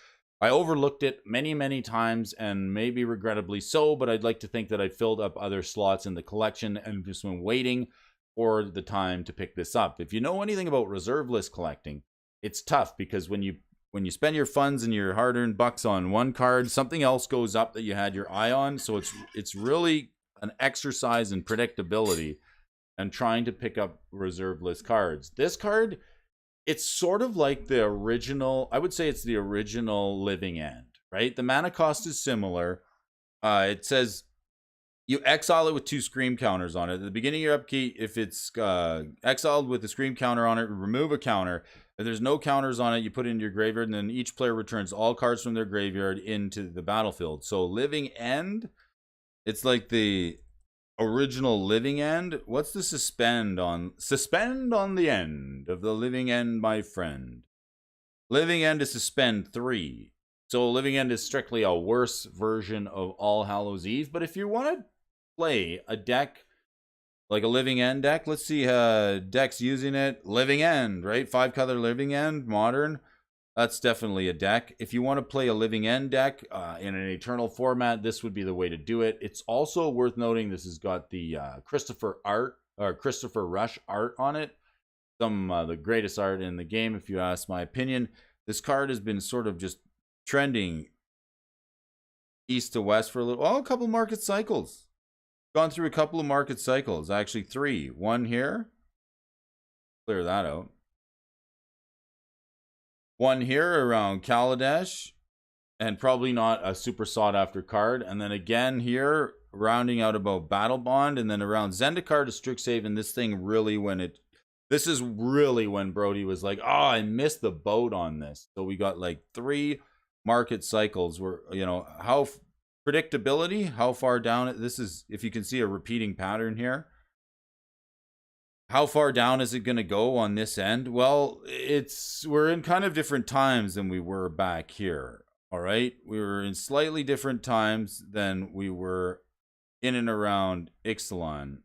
I overlooked it many, many times, and maybe regrettably so, but I'd like to think that I filled up other slots in the collection and just been waiting for the time to pick this up. If you know anything about reserve list collecting, it's tough because when you spend your funds and your hard-earned bucks on one card, something else goes up that you had your eye on. So it's really an exercise in predictability and trying to pick up reserve list cards. This card, it's sort of like the original, I would say it's the original Living End, right? The mana cost is similar. It says you exile it with 2 scream counters on it. At the beginning of your upkeep, if it's exiled with a scream counter on it, remove a counter. If there's no counters on it, you put it into your graveyard, and then each player returns all cards from their graveyard into the battlefield. So Living End, it's like the original Living End. What's the suspend on the end of the Living End, my friend? Living End is suspend 3. So Living End is strictly a worse version of All Hallows Eve. But if you want to play a deck like a Living End deck, let's see decks using it. Living End, right? 5-color Living End, modern. That's definitely a deck. If you want to play a Living End deck in an Eternal format, this would be the way to do it. It's also worth noting this has got the Christopher Rush art on it. Some the greatest art in the game, if you ask my opinion. This card has been sort of just trending east to west for a couple market cycles. Gone through a couple of market cycles, actually 3. One here. Clear that out. One here around Kaladesh, and probably not a super sought after card. And then again here, rounding out about Battle Bond, and then around Zendikar to Strixhaven. This is really when Brody was like, oh, I missed the boat on this. So we got like 3 market cycles where, how predictability, how far down this is, if you can see a repeating pattern here. How far down is it going to go on this end? Well, we're in kind of different times than we were back here. All right. We were in slightly different times than we were in and around Ixalan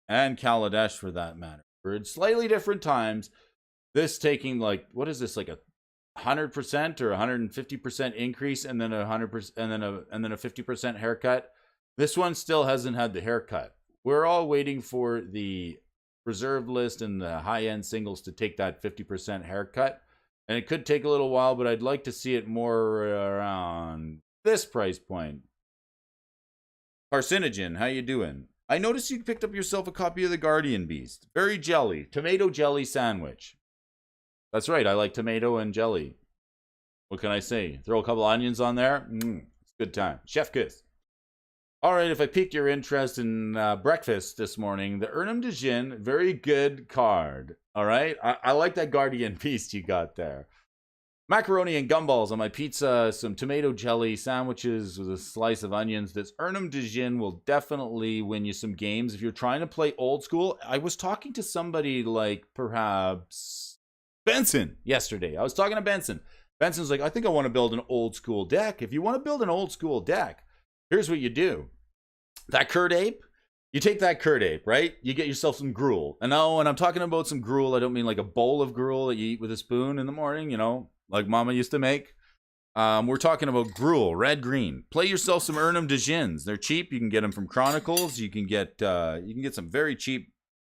and Kaladesh for that matter. We're in slightly different times. This taking like, what is this, like a 100% or 150% increase and then 100% and then a 50% haircut. This one still hasn't had the haircut. We're all waiting for the reserve list and the high-end singles to take that 50% haircut. And it could take a little while, but I'd like to see it more around this price point. Carcinogen, how you doing? I noticed you picked up yourself a copy of the Guardian Beast. Very jelly. Tomato jelly sandwich. That's right, I like tomato and jelly. What can I say? Throw a couple onions on there. It's a good time. Chef kiss. All right, if I piqued your interest in breakfast this morning, the Urnum de Jin, very good card. All right, I like that Guardian Beast you got there. Macaroni and gumballs on my pizza, some tomato jelly sandwiches with a slice of onions. This Urnum de Jin will definitely win you some games. If you're trying to play old school, I was talking to somebody like perhaps Benson yesterday. I was talking to Benson. Benson's like, I think I want to build an old school deck. If you want to build an old school deck, here's what you do. That Curd Ape, you take that Curd Ape, right? You get yourself some gruel. And now, when I'm talking about some gruel, I don't mean like a bowl of gruel that you eat with a spoon in the morning, like Mama used to make. We're talking about gruel, red, green. Play yourself some Ernum de Gins. They're cheap. You can get them from Chronicles. You can get some very cheap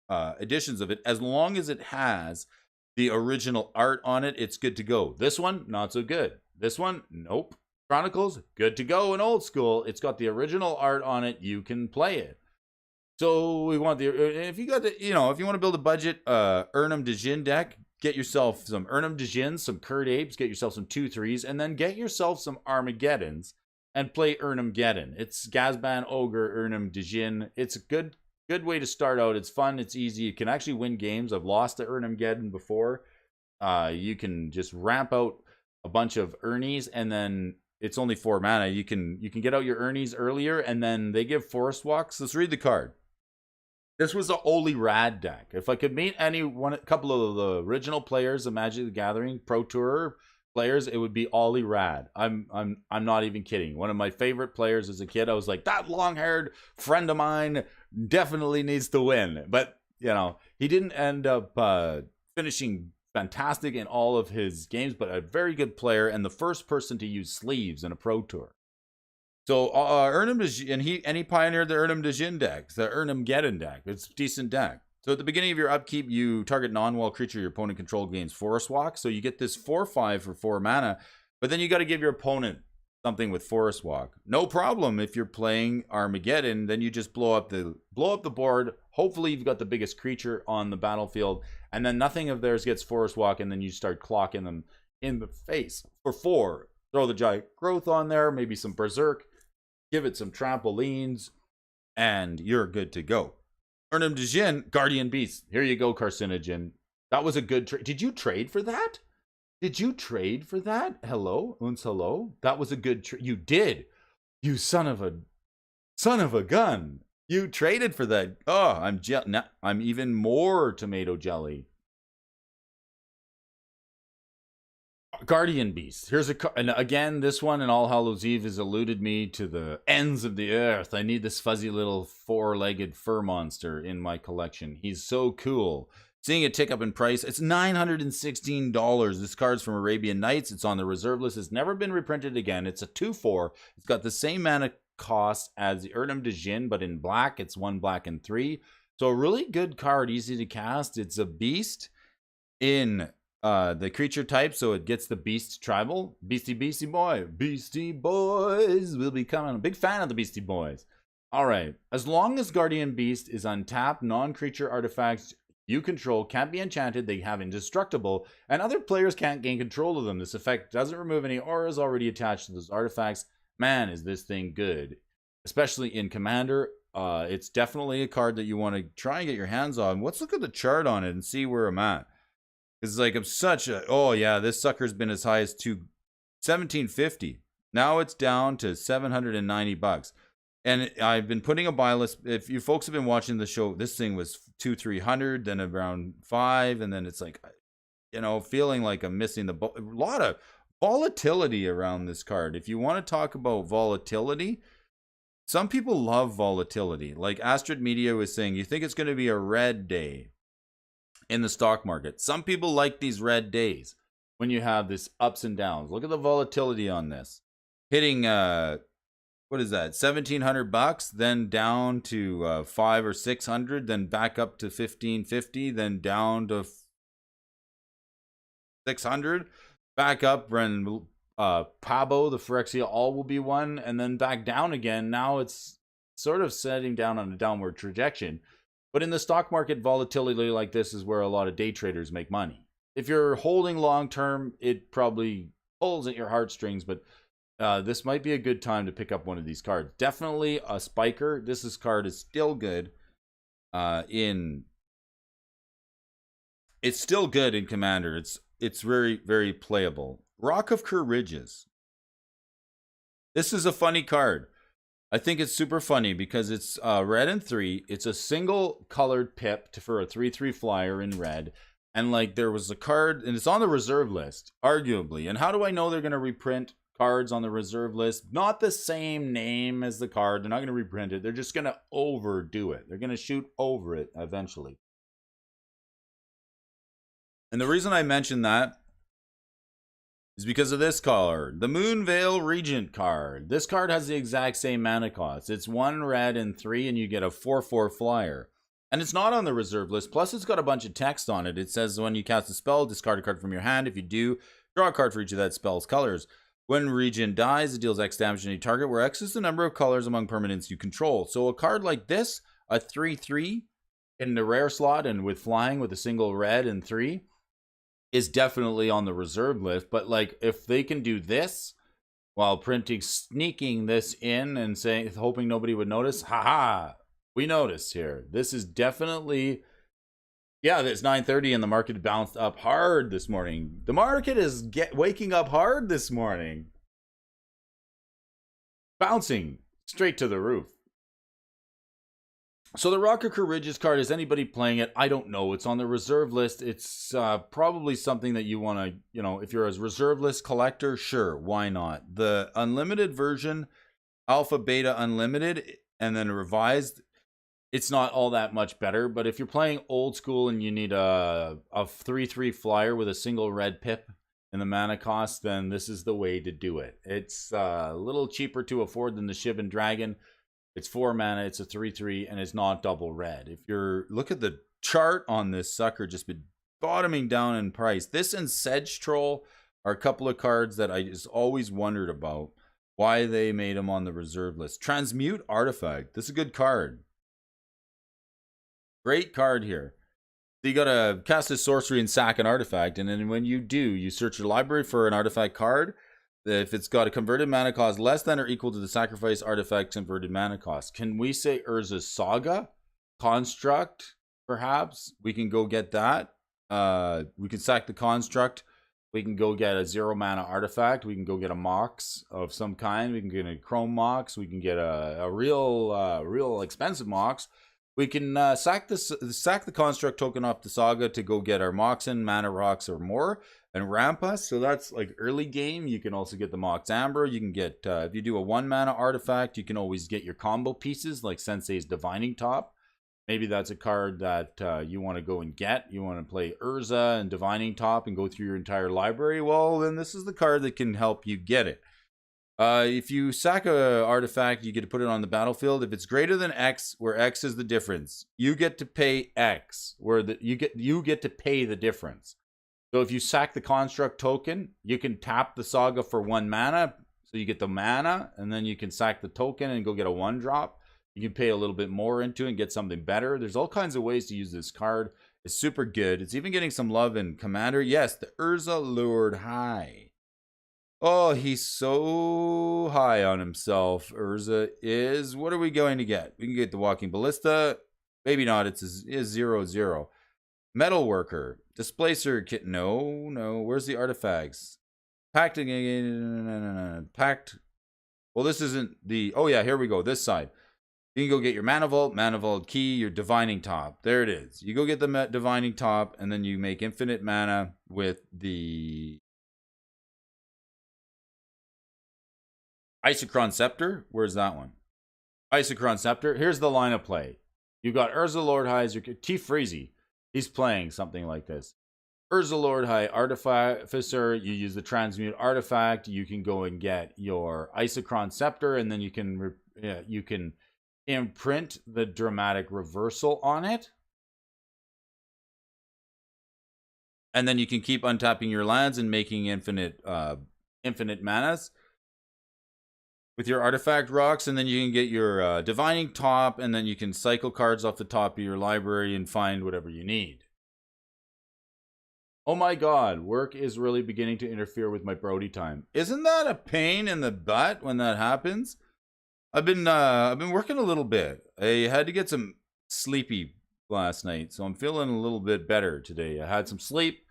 editions of it. As long as it has the original art on it, it's good to go. This one, not so good. This one, nope. Chronicles, good to go. In old school, it's got the original art on it. You can play it. So we want if you want to build a budget Ernum de Gin deck, get yourself some Ernum de Gins, some Curd Apes, get yourself some 2/3s, and then get yourself some Armageddons and play Ernumgeddon. It's Gazban, Ogre, Ernum de Gin. It's a good way to start out. It's fun. It's easy. You can actually win games. I've lost to Ernumgeddon before. You can just ramp out a bunch of Ernies, and then it's only 4 mana. You can get out your Ernies earlier, and then they give Forest Walks. Let's read the card. This was the Oli Rad deck. If I could meet a couple of the original players of Magic the Gathering Pro Tour players, it would be Oli Rad. I'm not even kidding. One of my favorite players as a kid. I was like, that long-haired friend of mine definitely needs to win. But he didn't end up finishing fantastic in all of his games, but a very good player and the first person to use sleeves in a Pro Tour. So Ernum de Gin, and he pioneered the Ernum de Gin deck, the Ernumgeddon deck. It's a decent deck. So at the beginning of your upkeep, you target non-wall creature your opponent controlled gains Forest Walk. So you get this 4/5 for 4 mana, but then you got to give your opponent something with Forest Walk. No problem if you're playing Armageddon, then you just blow up the board. Hopefully you've got the biggest creature on the battlefield, and then nothing of theirs gets Forest Walk, and then you start clocking them in the face for 4. Throw the Giant Growth on there, maybe some Berserk. Give it some trampolines, and you're good to go. Ernum de Gin, Guardian Beast. Here you go, Carcinogen. That was a good trade. Did you trade for that? Hello? Hello? That was a good trade. You did. You son of a gun. You traded for that. Oh, I'm even more tomato jelly. Guardian Beast. And again, this one in All Hallows Eve has eluded me to the ends of the earth. I need this fuzzy little 4-legged fur monster in my collection. He's so cool. Seeing it tick up in price, it's $916. This card's from Arabian Nights. It's on the reserve list. It's never been reprinted again. It's a 2/4. It's got the same mana cost as the Ernum de Gin, but in black. It's 1 black and 3. So a really good card, easy to cast. It's a beast in the creature type, so it gets the beast tribal. Beastie boy. Beastie Boys will be coming. I'm a big fan of the Beastie Boys. All right. As long as Guardian Beast is untapped, non-creature artifacts you control can't be enchanted. They have indestructible, and other players can't gain control of them. This effect doesn't remove any auras already attached to those artifacts. Man, is this thing good. Especially in Commander. It's definitely a card that you want to try and get your hands on. Let's look at the chart on it and see where I'm at. It's like oh yeah, this sucker's been as high as $1750. Now it's down to $790. And I've been putting a buy list. If you folks have been watching the show, this thing was $200-300, then around $5, and then it's like, feeling like I'm missing a lot of volatility around this card. If you want to talk about volatility, some people love volatility. Like Astrid Media was saying, you think it's going to be a red day in the stock market. Some people like these red days when you have this ups and downs. Look at the volatility on this. Hitting what is that, $1,700, then down to $500 or $600, then back up to $1,550, then down to $600, back up, and Pabo, the Phyrexia, all will be one, and then back down again. Now it's sort of setting down on a downward trajectory. But in the stock market, volatility like this is where a lot of day traders make money. If you're holding long term, it probably pulls at your heartstrings, but this might be a good time to pick up one of these cards. Definitely a spiker. This card is still good it's still good in Commander. It's very, very playable. Rock of Kerr Ridges. This is a funny card. I think it's super funny because it's red and 3. It's a single colored pip for a 3/3 flyer in red. And like there was a card, and it's on the reserve list, arguably. And how do I know they're going to reprint cards on the reserve list. Not the same name as the card. They're not going to reprint it. They're just going to overdo it. They're going to shoot over it eventually. And the reason I mention that is because of this card, the Moonveil Regent card. This card has the exact same mana cost. It's 1 red and 3, and you get a 4/4 flyer. And it's not on the reserve list. Plus, it's got a bunch of text on it. It says when you cast a spell, discard a card from your hand. If you do, draw a card for each of that spell's colors. When Regent dies, it deals X damage to any target, where X is the number of colors among permanents you control. So a card like this, a 3/3 in the rare slot and with flying with a single red and 3, is definitely on the reserve list. But like, if they can do this while sneaking this in and saying, hoping nobody would notice, haha, we noticed here. This is definitely, yeah, it's 9:30 and the market bounced up hard this morning. The market is waking up hard this morning. Bouncing straight to the roof. So the Rocket Courageous card, is anybody playing it? I don't know. It's on the reserve list. It's probably something that you want to, you know, if you're a reserve list collector, sure, why not? The unlimited version, Alpha, Beta, Unlimited, and then revised, it's not all that much better. But if you're playing old school and you need a 3/3 flyer with a single red pip in the mana cost, then this is the way to do it. It's a little cheaper to afford than the Shivan Dragon. It's 4 mana, it's a 3/3, and it's not double red. If you're, look at the chart on this sucker, just been bottoming down in price. This and Sedge Troll are a couple of cards that I just always wondered about why they made them on the reserve list. Transmute Artifact, this is a good card. Great card here. So you gotta cast a sorcery and sack an artifact, and then when you do, you search your library for an artifact card. If it's got a converted mana cost less than or equal to the sacrifice artifact's converted mana cost. Can we say Urza's Saga? Construct, perhaps? We can go get that. We can sack the Construct. We can go get a 0 mana artifact. We can go get a Mox of some kind. We can get a Chrome Mox. We can get a real expensive Mox. We can sack the Construct token off the Saga to go get our Moxen, Mana Rocks, or more, and ramp us. So that's like early game. You can also get the Mox Amber. You can get, if you do a 1 mana artifact, you can always get your combo pieces like Sensei's Divining Top. Maybe that's a card that you want to go and get. You want to play Urza and Divining Top and go through your entire library. Well, then this is the card that can help you get it. If you sack a artifact, you get to put it on the battlefield. If it's greater than X, where X is the difference, you get to pay X, where you get to pay the difference. So if you sack the Construct token, you can tap the Saga for 1 mana, so you get the mana, and then you can sack the token and go get a 1-drop. You can pay a little bit more into it and get something better. There's all kinds of ways to use this card. It's super good. It's even getting some love in Commander. Yes, the Urza Lured High. Oh, he's so high on himself. Urza is. What are we going to get? We can get the Walking Ballista. Maybe not. It's 0/0. Metalworker. Displacer kit. No. Where's the artifacts? Pact again. Pact. Well, this isn't the. Oh, yeah. Here we go. This side. You can go get your Mana Vault key, your Divining Top. There it is. You go get the Divining Top, and then you make infinite mana with the Isochron Scepter. Where's that one? Isochron Scepter. Here's the line of play. You got Urza Lord High as your T Freezy. He's playing something like this. Urza Lord High Artificer. You use the Transmute Artifact. You can go and get your Isochron Scepter, and then you can imprint the Dramatic Reversal on it. And then you can keep untapping your lands and making infinite manas with your artifact rocks, and then you can get your Divining Top, and then you can cycle cards off the top of your library and find whatever you need. Oh my god, work is really beginning to interfere with my Brody time. Isn't that a pain in the butt when that happens? I've been working a little bit. I had to get some sleepy last night, so I'm feeling a little bit better today. I had some sleep.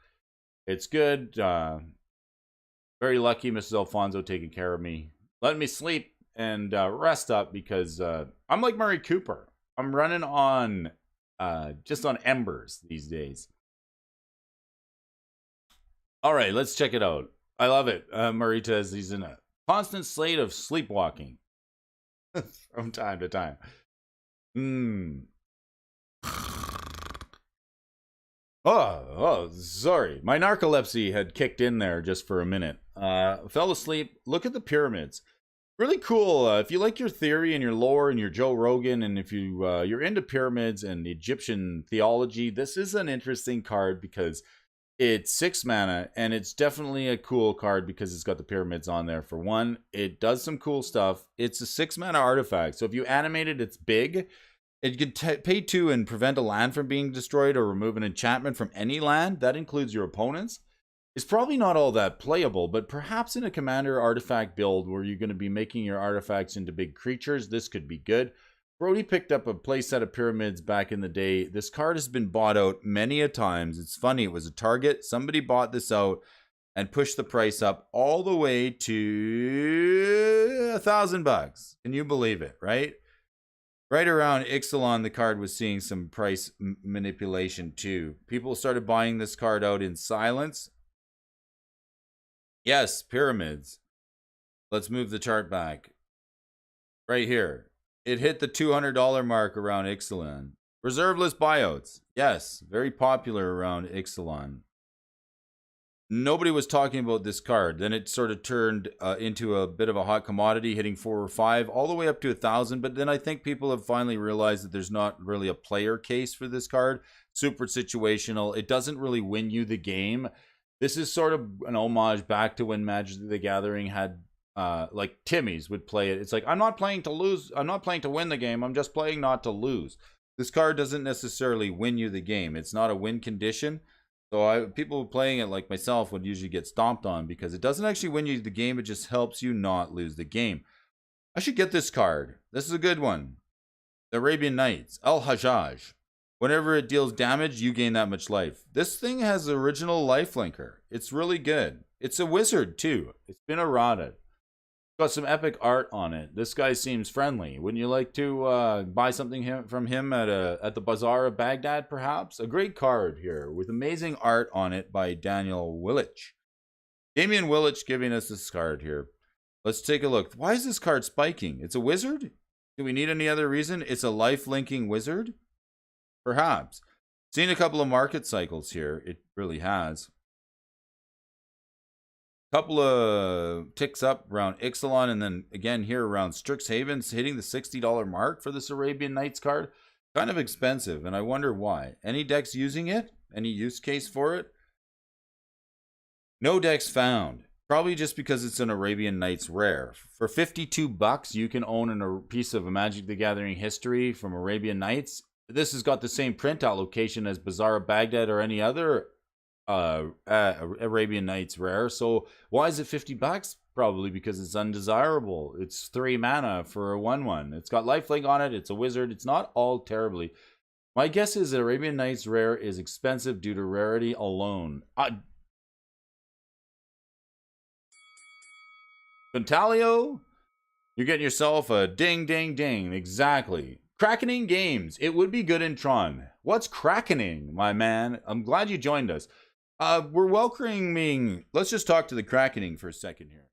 It's good. Very lucky, Mrs. Alfonso taking care of me, letting me sleep and rest up, because I'm like Murray Cooper. I'm running on just on embers these days. All right, let's check it out. I love it. Murray says he's in a Constant slate of sleepwalking from time to time. Oh, sorry. My narcolepsy had kicked in there just for a minute. Fell asleep. Look at the pyramids. Really cool. If you like your theory and your lore and your Joe Rogan, and if you're into pyramids and Egyptian theology, this is an interesting card because it's 6 mana, and it's definitely a cool card because it's got the pyramids on there. For one, it does some cool stuff. It's a 6 mana artifact, so if you animate it, it's big. It could pay 2 and prevent a land from being destroyed or remove an enchantment from any land. That includes your opponents. It's probably not all that playable, but perhaps in a commander artifact build where you're going to be making your artifacts into big creatures, this could be good. Brody picked up a playset of pyramids back in the day. This card has been bought out many a times. It's funny, it was a Target. Somebody bought this out and pushed the price up all the way to $1,000. Can you believe it, right? Right around Ixalan, the card was seeing some price manipulation too. People started buying this card out in silence. Yes, pyramids. Let's move the chart back. Right here. It hit the $200 mark around Ixalan. Reserve list buyouts. Yes, very popular around Ixalan. Nobody was talking about this card. Then it sort of turned into a bit of a hot commodity, hitting 4 or 5, all the way up to 1,000. But then I think people have finally realized that there's not really a player case for this card. Super situational. It doesn't really win you the game. This is sort of an homage back to when Magic the Gathering had, like Timmy's would play it. It's like, I'm not playing to lose. I'm not playing to win the game. I'm just playing not to lose. This card doesn't necessarily win you the game. It's not a win condition. So people playing it like myself would usually get stomped on because it doesn't actually win you the game. It just helps you not lose the game. I should get this card. This is a good one. The Arabian Nights. Al-Hajjaj. Whenever it deals damage, you gain that much life. This thing has original lifelinker. It's really good. It's a wizard too. It's been errata. Got some epic art on it. This guy seems friendly. Wouldn't you like to buy something from him at the Bazaar of Baghdad, perhaps? A great card here with amazing art on it by Daniel Willich. Damian Willich giving us this card here. Let's take a look. Why is this card spiking? It's a wizard? Do we need any other reason? It's a life-linking wizard? Perhaps. Seen a couple of market cycles here. It really has. Couple of ticks up around Ixalan, and then again here around Strixhaven, hitting the $60 mark for this Arabian Nights card. Kind of expensive, and I wonder why. Any decks using it? Any use case for it? No decks found. Probably just because it's an Arabian Nights rare. For $52, you can own a piece of a Magic the Gathering history from Arabian Nights. This has got the same printout location as Bazaar of Baghdad or any other Arabian Nights rare. So why is it $50? Probably because it's undesirable. It's 3 mana for a 1/1. It's got lifelink on it. It's a wizard. It's not all terribly. My guess is that Arabian Nights rare is expensive due to rarity alone. Pentalio, you're getting yourself a ding, ding, ding. Exactly. Krakening Games. It would be good in Tron. What's Krakening, my man? I'm glad you joined us. We're welcoming. Let's just talk to the Krakening for a second here.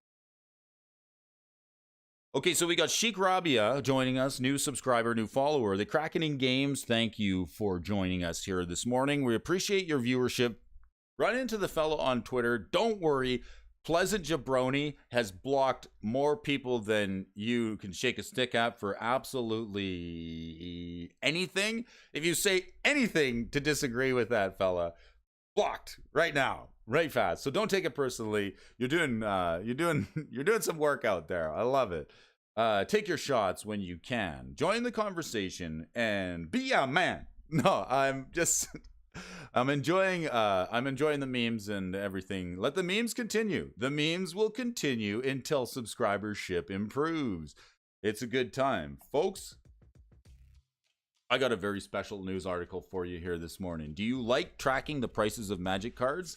Okay, so we got Sheik Rabia joining us, new subscriber, new follower. The Krakening Games, thank you for joining us here this morning. We appreciate your viewership. Run into the fellow on Twitter. Don't worry. Pleasant Jabroni has blocked more people than you can shake a stick at for absolutely anything. If you say anything to disagree with that fella, blocked right now, right fast. So don't take it personally. You're doing some work out there. I love it. Take your shots when you can. Join the conversation and be a man. No, I'm enjoying the memes and everything. Let the memes continue. The memes will continue until subscribership improves. It's a good time, folks. I got a very special news article for you here this morning. Do you like tracking the prices of Magic cards?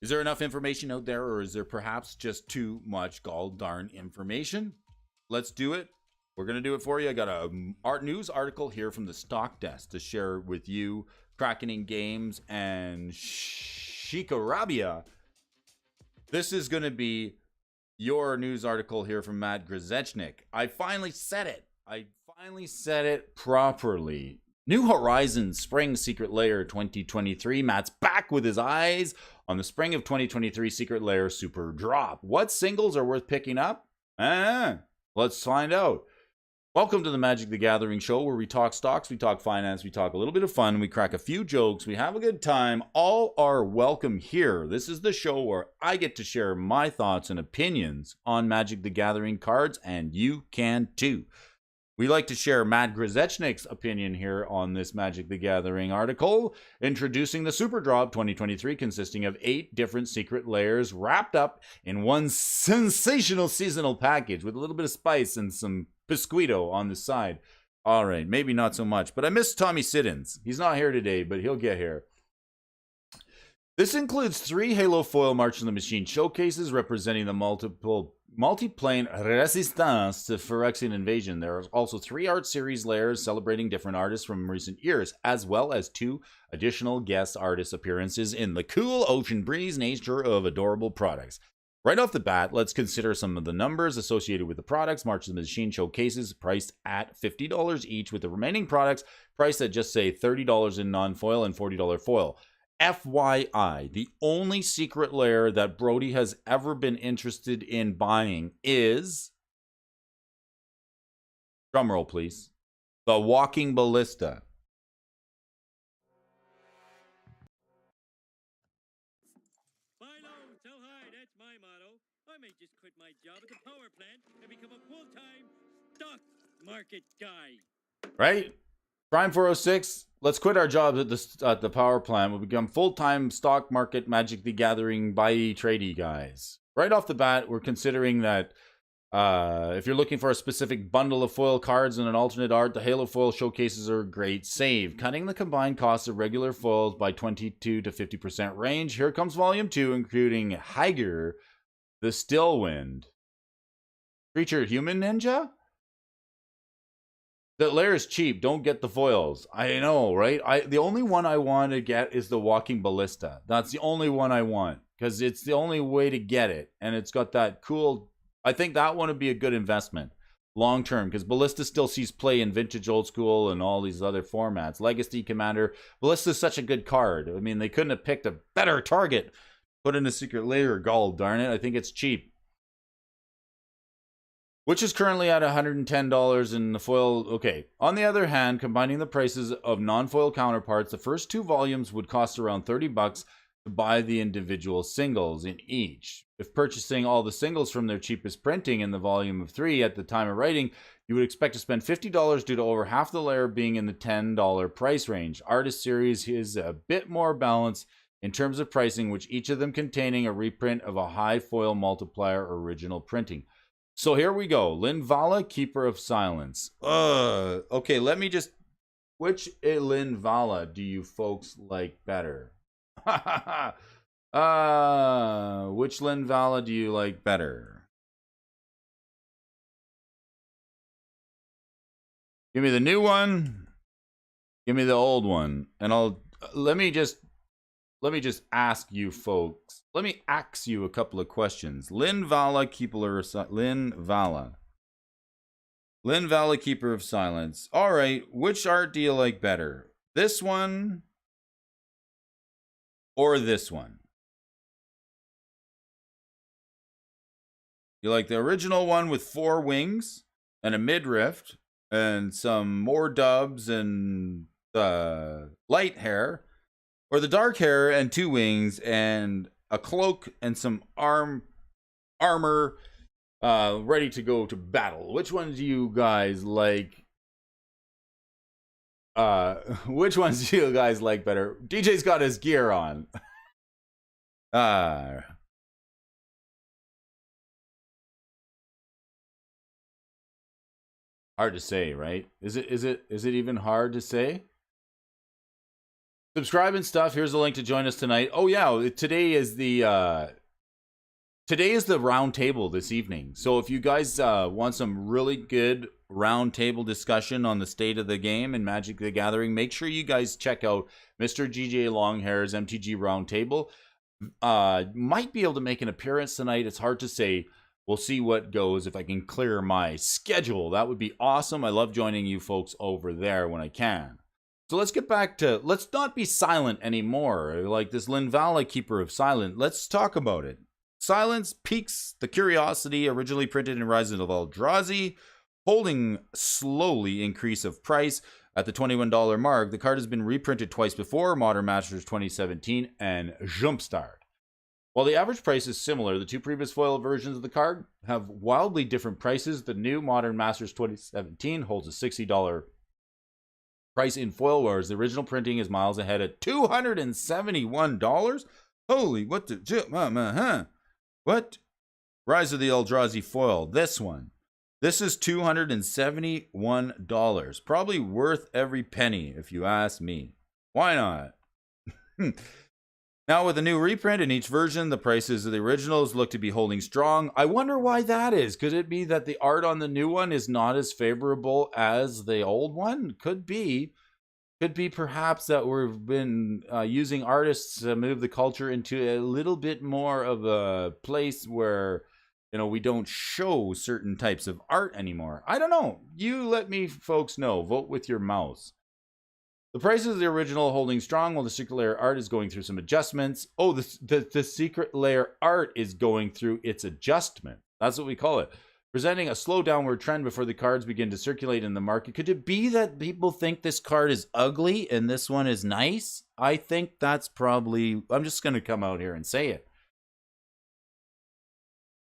Is there enough information out there, or is there perhaps just too much gall darn information? Let's do it. We're going to do it for you. I got a news article here from the stock desk to share with you. Krakening Games and Sheik Rabia. This is going to be your news article here from Matt Grzecznik. I finally said it. I finally said it properly. New Horizons Spring Secret Lair 2023. Matt's back with his eyes on the Spring of 2023 Secret Lair Super Drop. What singles are worth picking up? Let's find out. Welcome to the Magic the Gathering show, where we talk stocks, we talk finance, we talk a little bit of fun, we crack a few jokes, we have a good time. All are welcome here. This is the show where I get to share my thoughts and opinions on Magic the Gathering cards, and you can too. We like to share Matt Grzecznik's opinion here on this Magic the Gathering article, introducing the Super Drop 2023, consisting of 8 different secret layers wrapped up in one sensational seasonal package with a little bit of spice and some Biscuito on the side. All right, maybe not so much, but I miss Tommy Siddons. He's not here today, but he'll get here. This includes 3 Halo Foil March of the Machine showcases representing the multiplane resistance to Phyrexian invasion. There are also 3 art series layers celebrating different artists from recent years, as well as 2 additional guest artist appearances in the cool ocean breeze nature of adorable products. Right off the bat, let's consider some of the numbers associated with the products. March of the Machine showcases priced at $50 each, with the remaining products priced at just say $30 in non-foil and $40 foil. FYI, the only secret lair that Brody has ever been interested in buying is, drumroll please, the Walking Ballista. I may just quit my job at the power plant and become a full-time stock market guy. Right? Prime 406, let's quit our jobs at the power plant. We'll become full-time stock market Magic the Gathering buy tradey guys. Right off the bat, we're considering that if you're looking for a specific bundle of foil cards and an alternate art, the Halo Foil showcases are a great save, cutting the combined cost of regular foils by 22 to 50% range. Here comes Volume 2, including Hager, the Stillwind. Creature Human Ninja? The lair is cheap. Don't get the foils. I know, right? The only one I want to get is the Walking Ballista. That's the only one I want, because it's the only way to get it. And it's got that cool... I think that one would be a good investment long term, because Ballista still sees play in Vintage, Old School, and all these other formats. Legacy Commander. Ballista is such a good card. I mean, they couldn't have picked a better target. Put in a secret layer, gall darn it. I think it's cheap. Which is currently at $110 in the foil. Okay. On the other hand, combining the prices of non-foil counterparts, the first 2 volumes would cost around $30 to buy the individual singles in each. If purchasing all the singles from their cheapest printing in the volume of 3 at the time of writing, you would expect to spend $50 due to over half the layer being in the $10 price range. Artist series is a bit more balanced in terms of pricing, with each of them containing a reprint of a high foil multiplier original printing. So here we go. Linvala, Keeper of Silence. Okay, let me just... Which Linvala do you folks like better? Which Linvala do you like better? Give me the new one. Give me the old one. And let me just ask you folks. Let me ask you a couple of questions. Linvala, Keeper of Linvala, Keeper of Silence. All right, which art do you like better? This one or this one? You like the original one with 4 wings and a midriff and some more dubs and light hair? Or the dark hair and 2 wings and a cloak and some armor ready to go to battle? Which one do you guys like? Which ones do you guys like better? DJ's got his gear on. Hard to say, right? Is it even hard to say? Subscribe and stuff. Here's a link to join us tonight. Oh yeah, today is the round table this evening. So if you guys want some really good round table discussion on the state of the game in Magic the Gathering, make sure you guys check out Mr. GJ Longhair's MTG Roundtable. Might be able to make an appearance tonight. It's hard to say. We'll see what goes if I can clear my schedule. That would be awesome. I love joining you folks over there when I can. So let's get back to, let's not be silent anymore. Like this Linvala Keeper of Silent. Let's talk about it. Silence piques the curiosity, originally printed in Rise of Eldrazi, holding slowly increase of price at the $21 mark. The card has been reprinted twice before, Modern Masters 2017 and Jumpstart. While the average price is similar, the two previous foil versions of the card have wildly different prices. The new Modern Masters 2017 holds a $60 price in foil, whereas the original printing is miles ahead at $271. Holy, what the, what? Rise of the Eldrazi foil, this one. This is $271. Probably worth every penny, if you ask me. Why not? Now, with a new reprint in each version, the prices of the originals look to be holding strong. I wonder why that is. Could it be that the art on the new one is not as favorable as the old one? Could be. Could be perhaps that we've been using artists to move the culture into a little bit more of a place where, you know, we don't show certain types of art anymore. I don't know. You let me folks know. Vote with your mouse. The prices of the original holding strong while the secret layer art is going through some adjustments. Oh, the secret layer art is going through its adjustment. That's what we call it. Presenting a slow downward trend before the cards begin to circulate in the market. Could it be that people think this card is ugly and this one is nice? I think that's probably, I'm just going to come out here and say it.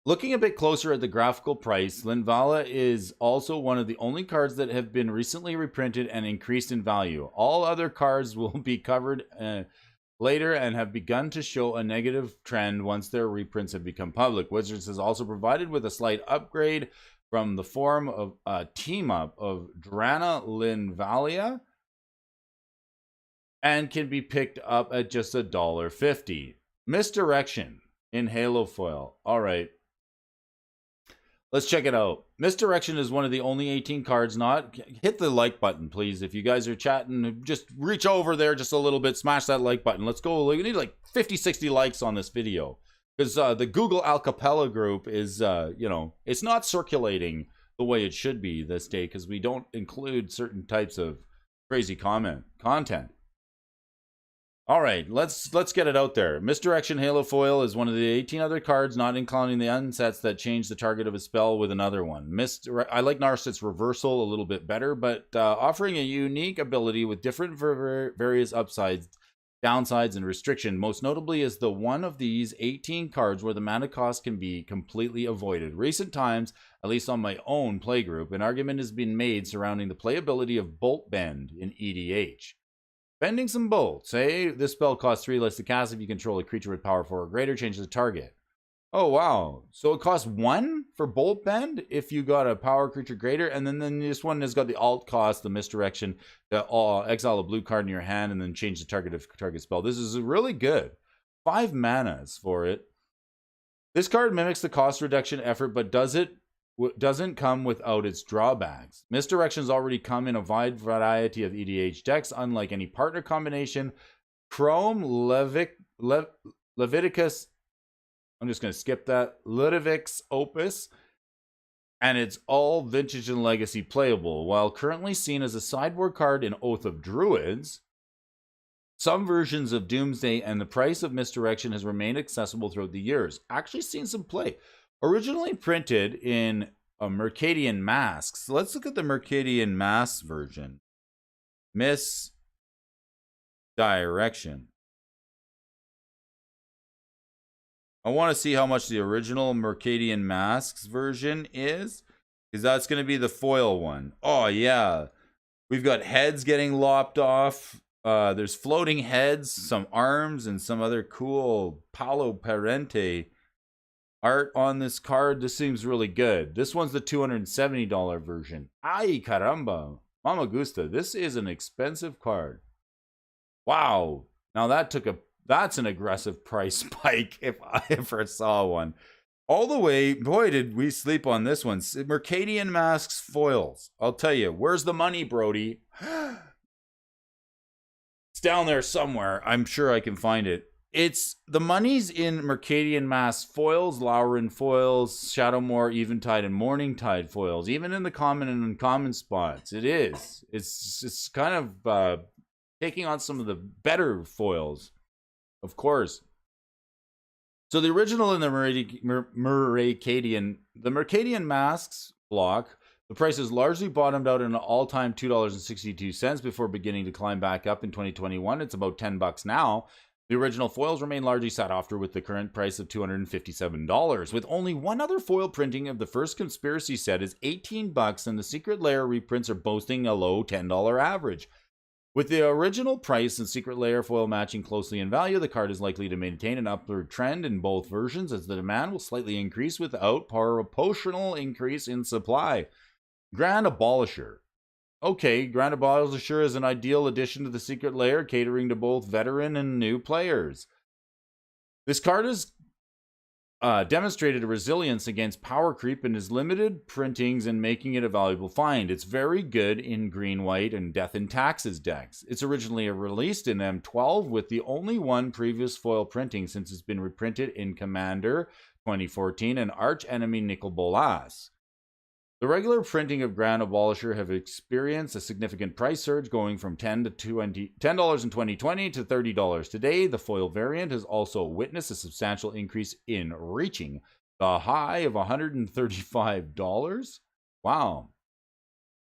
Looking a bit closer at the graphical price, Linvala is also one of the only cards that have been recently reprinted and increased in value. All other cards will be covered later and have begun to show a negative trend once their reprints have become public. Wizards has also provided with a slight upgrade from the form of a team-up of Drana Linvalia and can be picked up at just $1.50. Misdirection in Halo Foil. All right. Let's check it out. Misdirection is one of the only 18 cards not... Hit the like button, please. If you guys are chatting, just reach over there just a little bit. Smash that like button. Let's go. We need like 50, 60 likes on this video. Because the Google Alcapella group is, you know, it's not circulating the way it should be this day because we don't include certain types of crazy content. All right, let's get it out there. Misdirection Halo Foil is one of the 18 other cards, not including the unsets, that change the target of a spell with another one. I like Narset's Reversal a little bit better, but offering a unique ability with different various upsides, downsides, and restriction. Most notably is the one of these 18 cards where the mana cost can be completely avoided. Recent times, at least on my own playgroup, an argument has been made surrounding the playability of Bolt Bend in EDH. Bending some bolts. Hey, this spell costs 3 less to cast if you control a creature with power 4 or greater. Change the target. Oh, wow. So it costs 1 for Bolt Bend if you got a power creature greater. And then this one has got the alt cost, the misdirection, the exile a blue card in your hand and then change the target of target spell. This is really good. 5 manas for it. This card mimics the cost reduction effort, but doesn't come without its drawbacks. Misdirections already come in a wide variety of EDH decks, unlike any partner combination. Chrome, Leviticus, I'm just going to skip that, Ludovic's Opus, and it's all Vintage and Legacy playable. While currently seen as a sideboard card in Oath of Druids, some versions of Doomsday and the price of Misdirection has remained accessible throughout the years. Actually seen some play. Originally printed in a Mercadian Masks. Let's look at the Mercadian Masks version. Misdirection. I want to see how much the original Mercadian Masks version is, because that's going to be the foil one. Oh, yeah. We've got heads getting lopped off. There's floating heads, some arms, and some other cool Paulo Parente art on this card. This seems really good. This one's the $270 version. Ay, caramba. Mama Gusta. This is an expensive card. Wow. Now that's an aggressive price spike if I ever saw one. All the way, boy, did we sleep on this one. Mercadian Masks foils. I'll tell you, where's the money, Brody? It's down there somewhere. I'm sure I can find it. It's the money's in Mercadian Mask foils, Lauren foils, Shadowmoor, Eventide, and Morningtide foils. Even in the common and uncommon spots, it is. It's kind of taking on some of the better foils, of course. So the original in the Mercadian Masks block, the price has largely bottomed out at an all-time $2.62 before beginning to climb back up in 2021. It's about $10 now. The original foils remain largely sought after with the current price of $257, with only one other foil printing of the first conspiracy set is $18, and the Secret Lair reprints are boasting a low $10 average. With the original price and Secret Lair foil matching closely in value, the card is likely to maintain an upward trend in both versions as the demand will slightly increase without proportional increase in supply. Grand Abolisher. Okay, Grand Abolisher is an ideal addition to the Secret Lair, catering to both veteran and new players. This card has demonstrated a resilience against power creep in his limited printings and making it a valuable find. It's very good in green, white, and Death and Taxes decks. It's originally released in M12 with the only one previous foil printing since it's been reprinted in Commander 2014 and Arch Enemy Nicol Bolas. The regular printing of Grand Abolisher have experienced a significant price surge, going from $10 in 2020 to $30 today. The foil variant has also witnessed a substantial increase in reaching the high of $135. Wow.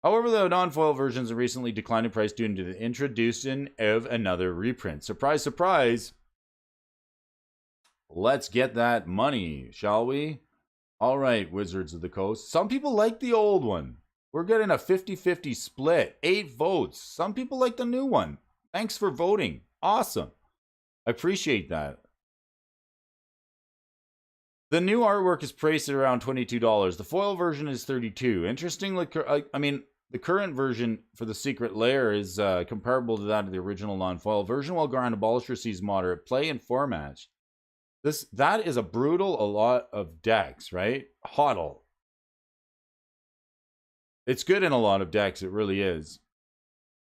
However, the non-foil versions have recently declined in price due to the introduction of another reprint. Surprise, surprise. Let's get that money, shall we? All right, Wizards of the Coast. Some people like the old one. We're getting a 50-50 split. 8 votes. Some people like the new one. Thanks for voting. Awesome. I appreciate that. The new artwork is priced at around $22. The foil version is $32. Interestingly, I mean, the current version for the Secret Lair is comparable to that of the original non-foil version, while Grand Abolisher sees moderate play and format. That is a lot of decks, right? HODL. It's good in a lot of decks, it really is.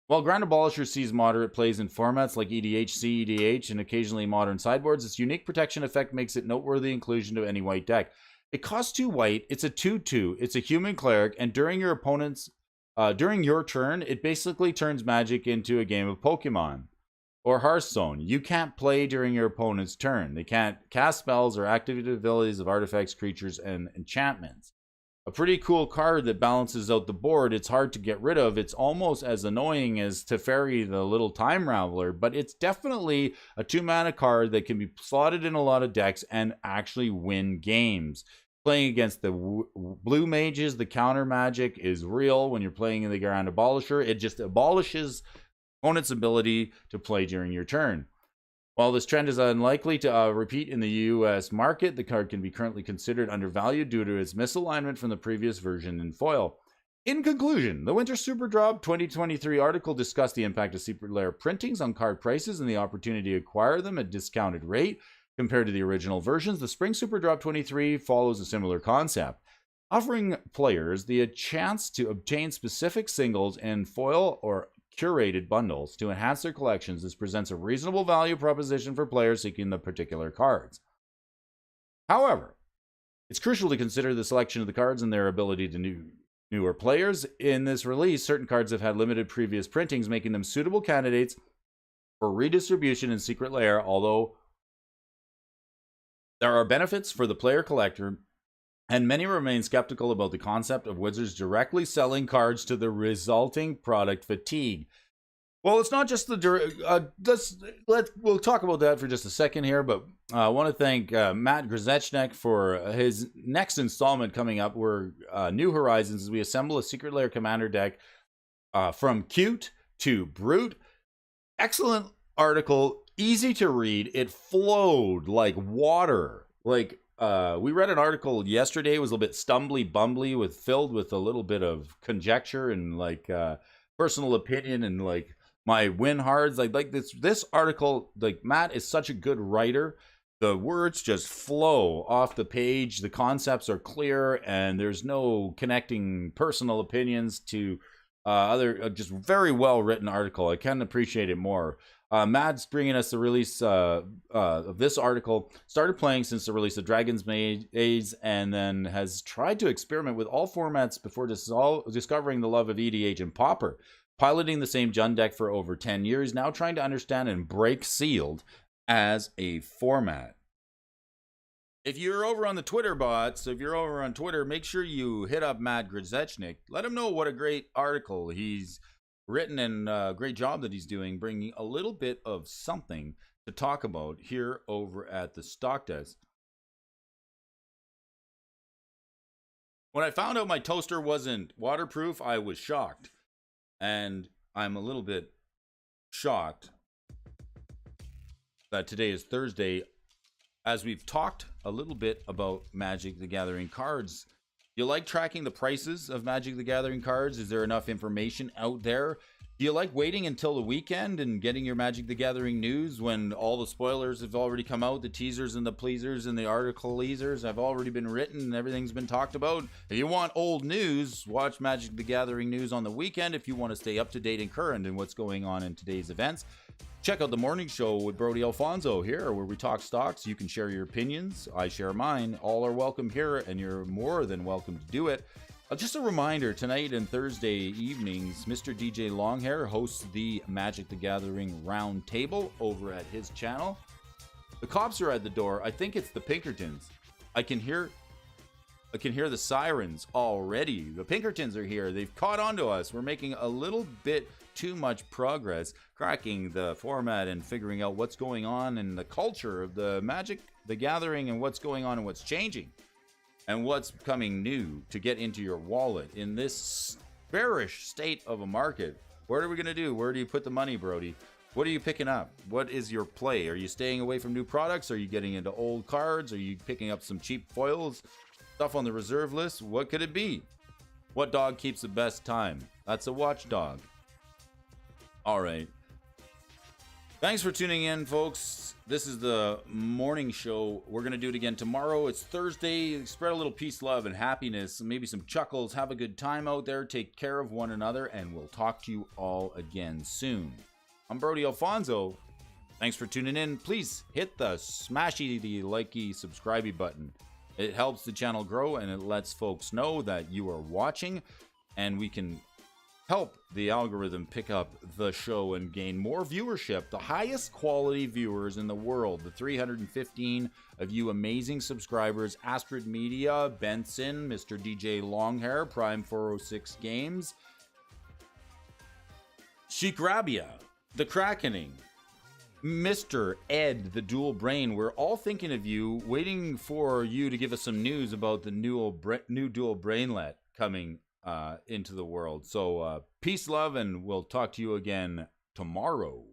While Grand Abolisher sees moderate plays in formats like EDH, CEDH, and occasionally modern sideboards, its unique protection effect makes it noteworthy inclusion to any white deck. It costs 2 white, it's a 2/2, it's a human cleric, and during your turn, it basically turns Magic into a game of Pokemon. Or Hearthstone. You can't play during your opponent's turn. They can't cast spells or activate abilities of artifacts, creatures, and enchantments. A pretty cool card that balances out the board. It's hard to get rid of. It's almost as annoying as Teferi, the little time raveler, but it's definitely a 2-mana card that can be slotted in a lot of decks and actually win games. Playing against the blue mages, the counter magic is real when you're playing in the Grand Abolisher. It just abolishes opponent's ability to play during your turn. While this trend is unlikely to repeat in the US market, the card can be currently considered undervalued due to its misalignment from the previous version in foil. In conclusion, the Winter Super Drop 2023 article discussed the impact of Secret Lair printings on card prices and the opportunity to acquire them at a discounted rate compared to the original versions. The Spring Super Drop 23 follows a similar concept, offering players the chance to obtain specific singles in foil or curated bundles to enhance their collections. This presents a reasonable value proposition for players seeking the particular cards. However, it's crucial to consider the selection of the cards and their ability to newer players. In this release, certain cards have had limited previous printings, making them suitable candidates for redistribution in Secret Lair, although there are benefits for the player collector, and many remain skeptical about the concept of Wizards directly selling cards to the resulting product fatigue. Well, it's not just the we'll talk about that for just a second here, but I want to thank Matt Grzecznik for his next installment coming up. We're New Horizons as we assemble a Secret Lair Commander deck from cute to brute. Excellent article, easy to read. It flowed like water. Like we read an article yesterday. It was a little bit bumbly, filled with a little bit of conjecture and like personal opinion and like my win hards. Like this article, like Matt is such a good writer. The words just flow off the page. The concepts are clear and there's no connecting personal opinions to Other just very well written article. I can't appreciate it more. Matt's bringing us the release of this article. Started playing since the release of Dragon's Maze, and then has tried to experiment with all formats before discovering the love of EDH and Pauper. Piloting the same Jund deck for over 10 years, now trying to understand and break Sealed as a format. If you're over on the Twitter bots, if you're over on Twitter, make sure you hit up Matt Grzecznie. Let him know what a great article he's written and a great job that he's doing, bringing a little bit of something to talk about here over at the Stock Desk. When I found out my toaster wasn't waterproof, I was shocked. And I'm a little bit shocked that today is Thursday. As we've talked a little bit about Magic the Gathering cards, do you like tracking the prices of Magic the Gathering cards? Is there enough information out there? Do you like waiting until the weekend and getting your Magic the Gathering news when all the spoilers have already come out? The teasers and the pleasers and the article-leasers have already been written and everything's been talked about. If you want old news, watch Magic the Gathering news on the weekend. If you want to stay up to date and current in what's going on in today's events, check out the morning show with Brody Alfonso here, where we talk stocks. You can share your opinions. I share mine. All are welcome here, and you're more than welcome to do it. Just a reminder, tonight and Thursday evenings, Mr. DJ Longhair hosts the Magic the Gathering Round Table over at his channel. The cops are at the door. I think it's the Pinkertons. I can hear the sirens already. The Pinkertons are here. They've caught on to us. We're making a little bit too much progress cracking the format and figuring out what's going on in the culture of the Magic the Gathering and what's going on and what's changing and what's coming new to get into your wallet in this bearish state of a market. What are we going to do? Where do you put the money, Brody? What are you picking up? What is your play? Are you staying away from new products? Are you getting into old cards? Are you picking up some cheap foils? Stuff on the reserve list? What could it be? What dog keeps the best time? That's a watchdog. All right. Thanks for tuning in, folks. This is the morning show. We're going to do it again tomorrow. It's Thursday. Spread a little peace, love, and happiness. Maybe some chuckles. Have a good time out there. Take care of one another, and we'll talk to you all again soon. I'm Brody Alfonso. Thanks for tuning in. Please hit the smashy, the likey, subscribey button. It helps the channel grow, and it lets folks know that you are watching, and we can help the algorithm pick up the show and gain more viewership. The highest quality viewers in the world, the 315 of you amazing subscribers: Astrid Media, Benson, Mr. DJ Longhair, Prime 406 Games, Shikrabia, The Krakening, Mr. Ed, the Dual Brain. We're all thinking of you, waiting for you to give us some news about the new Dual Brainlet coming into the world. So peace, love, and we'll talk to you again tomorrow.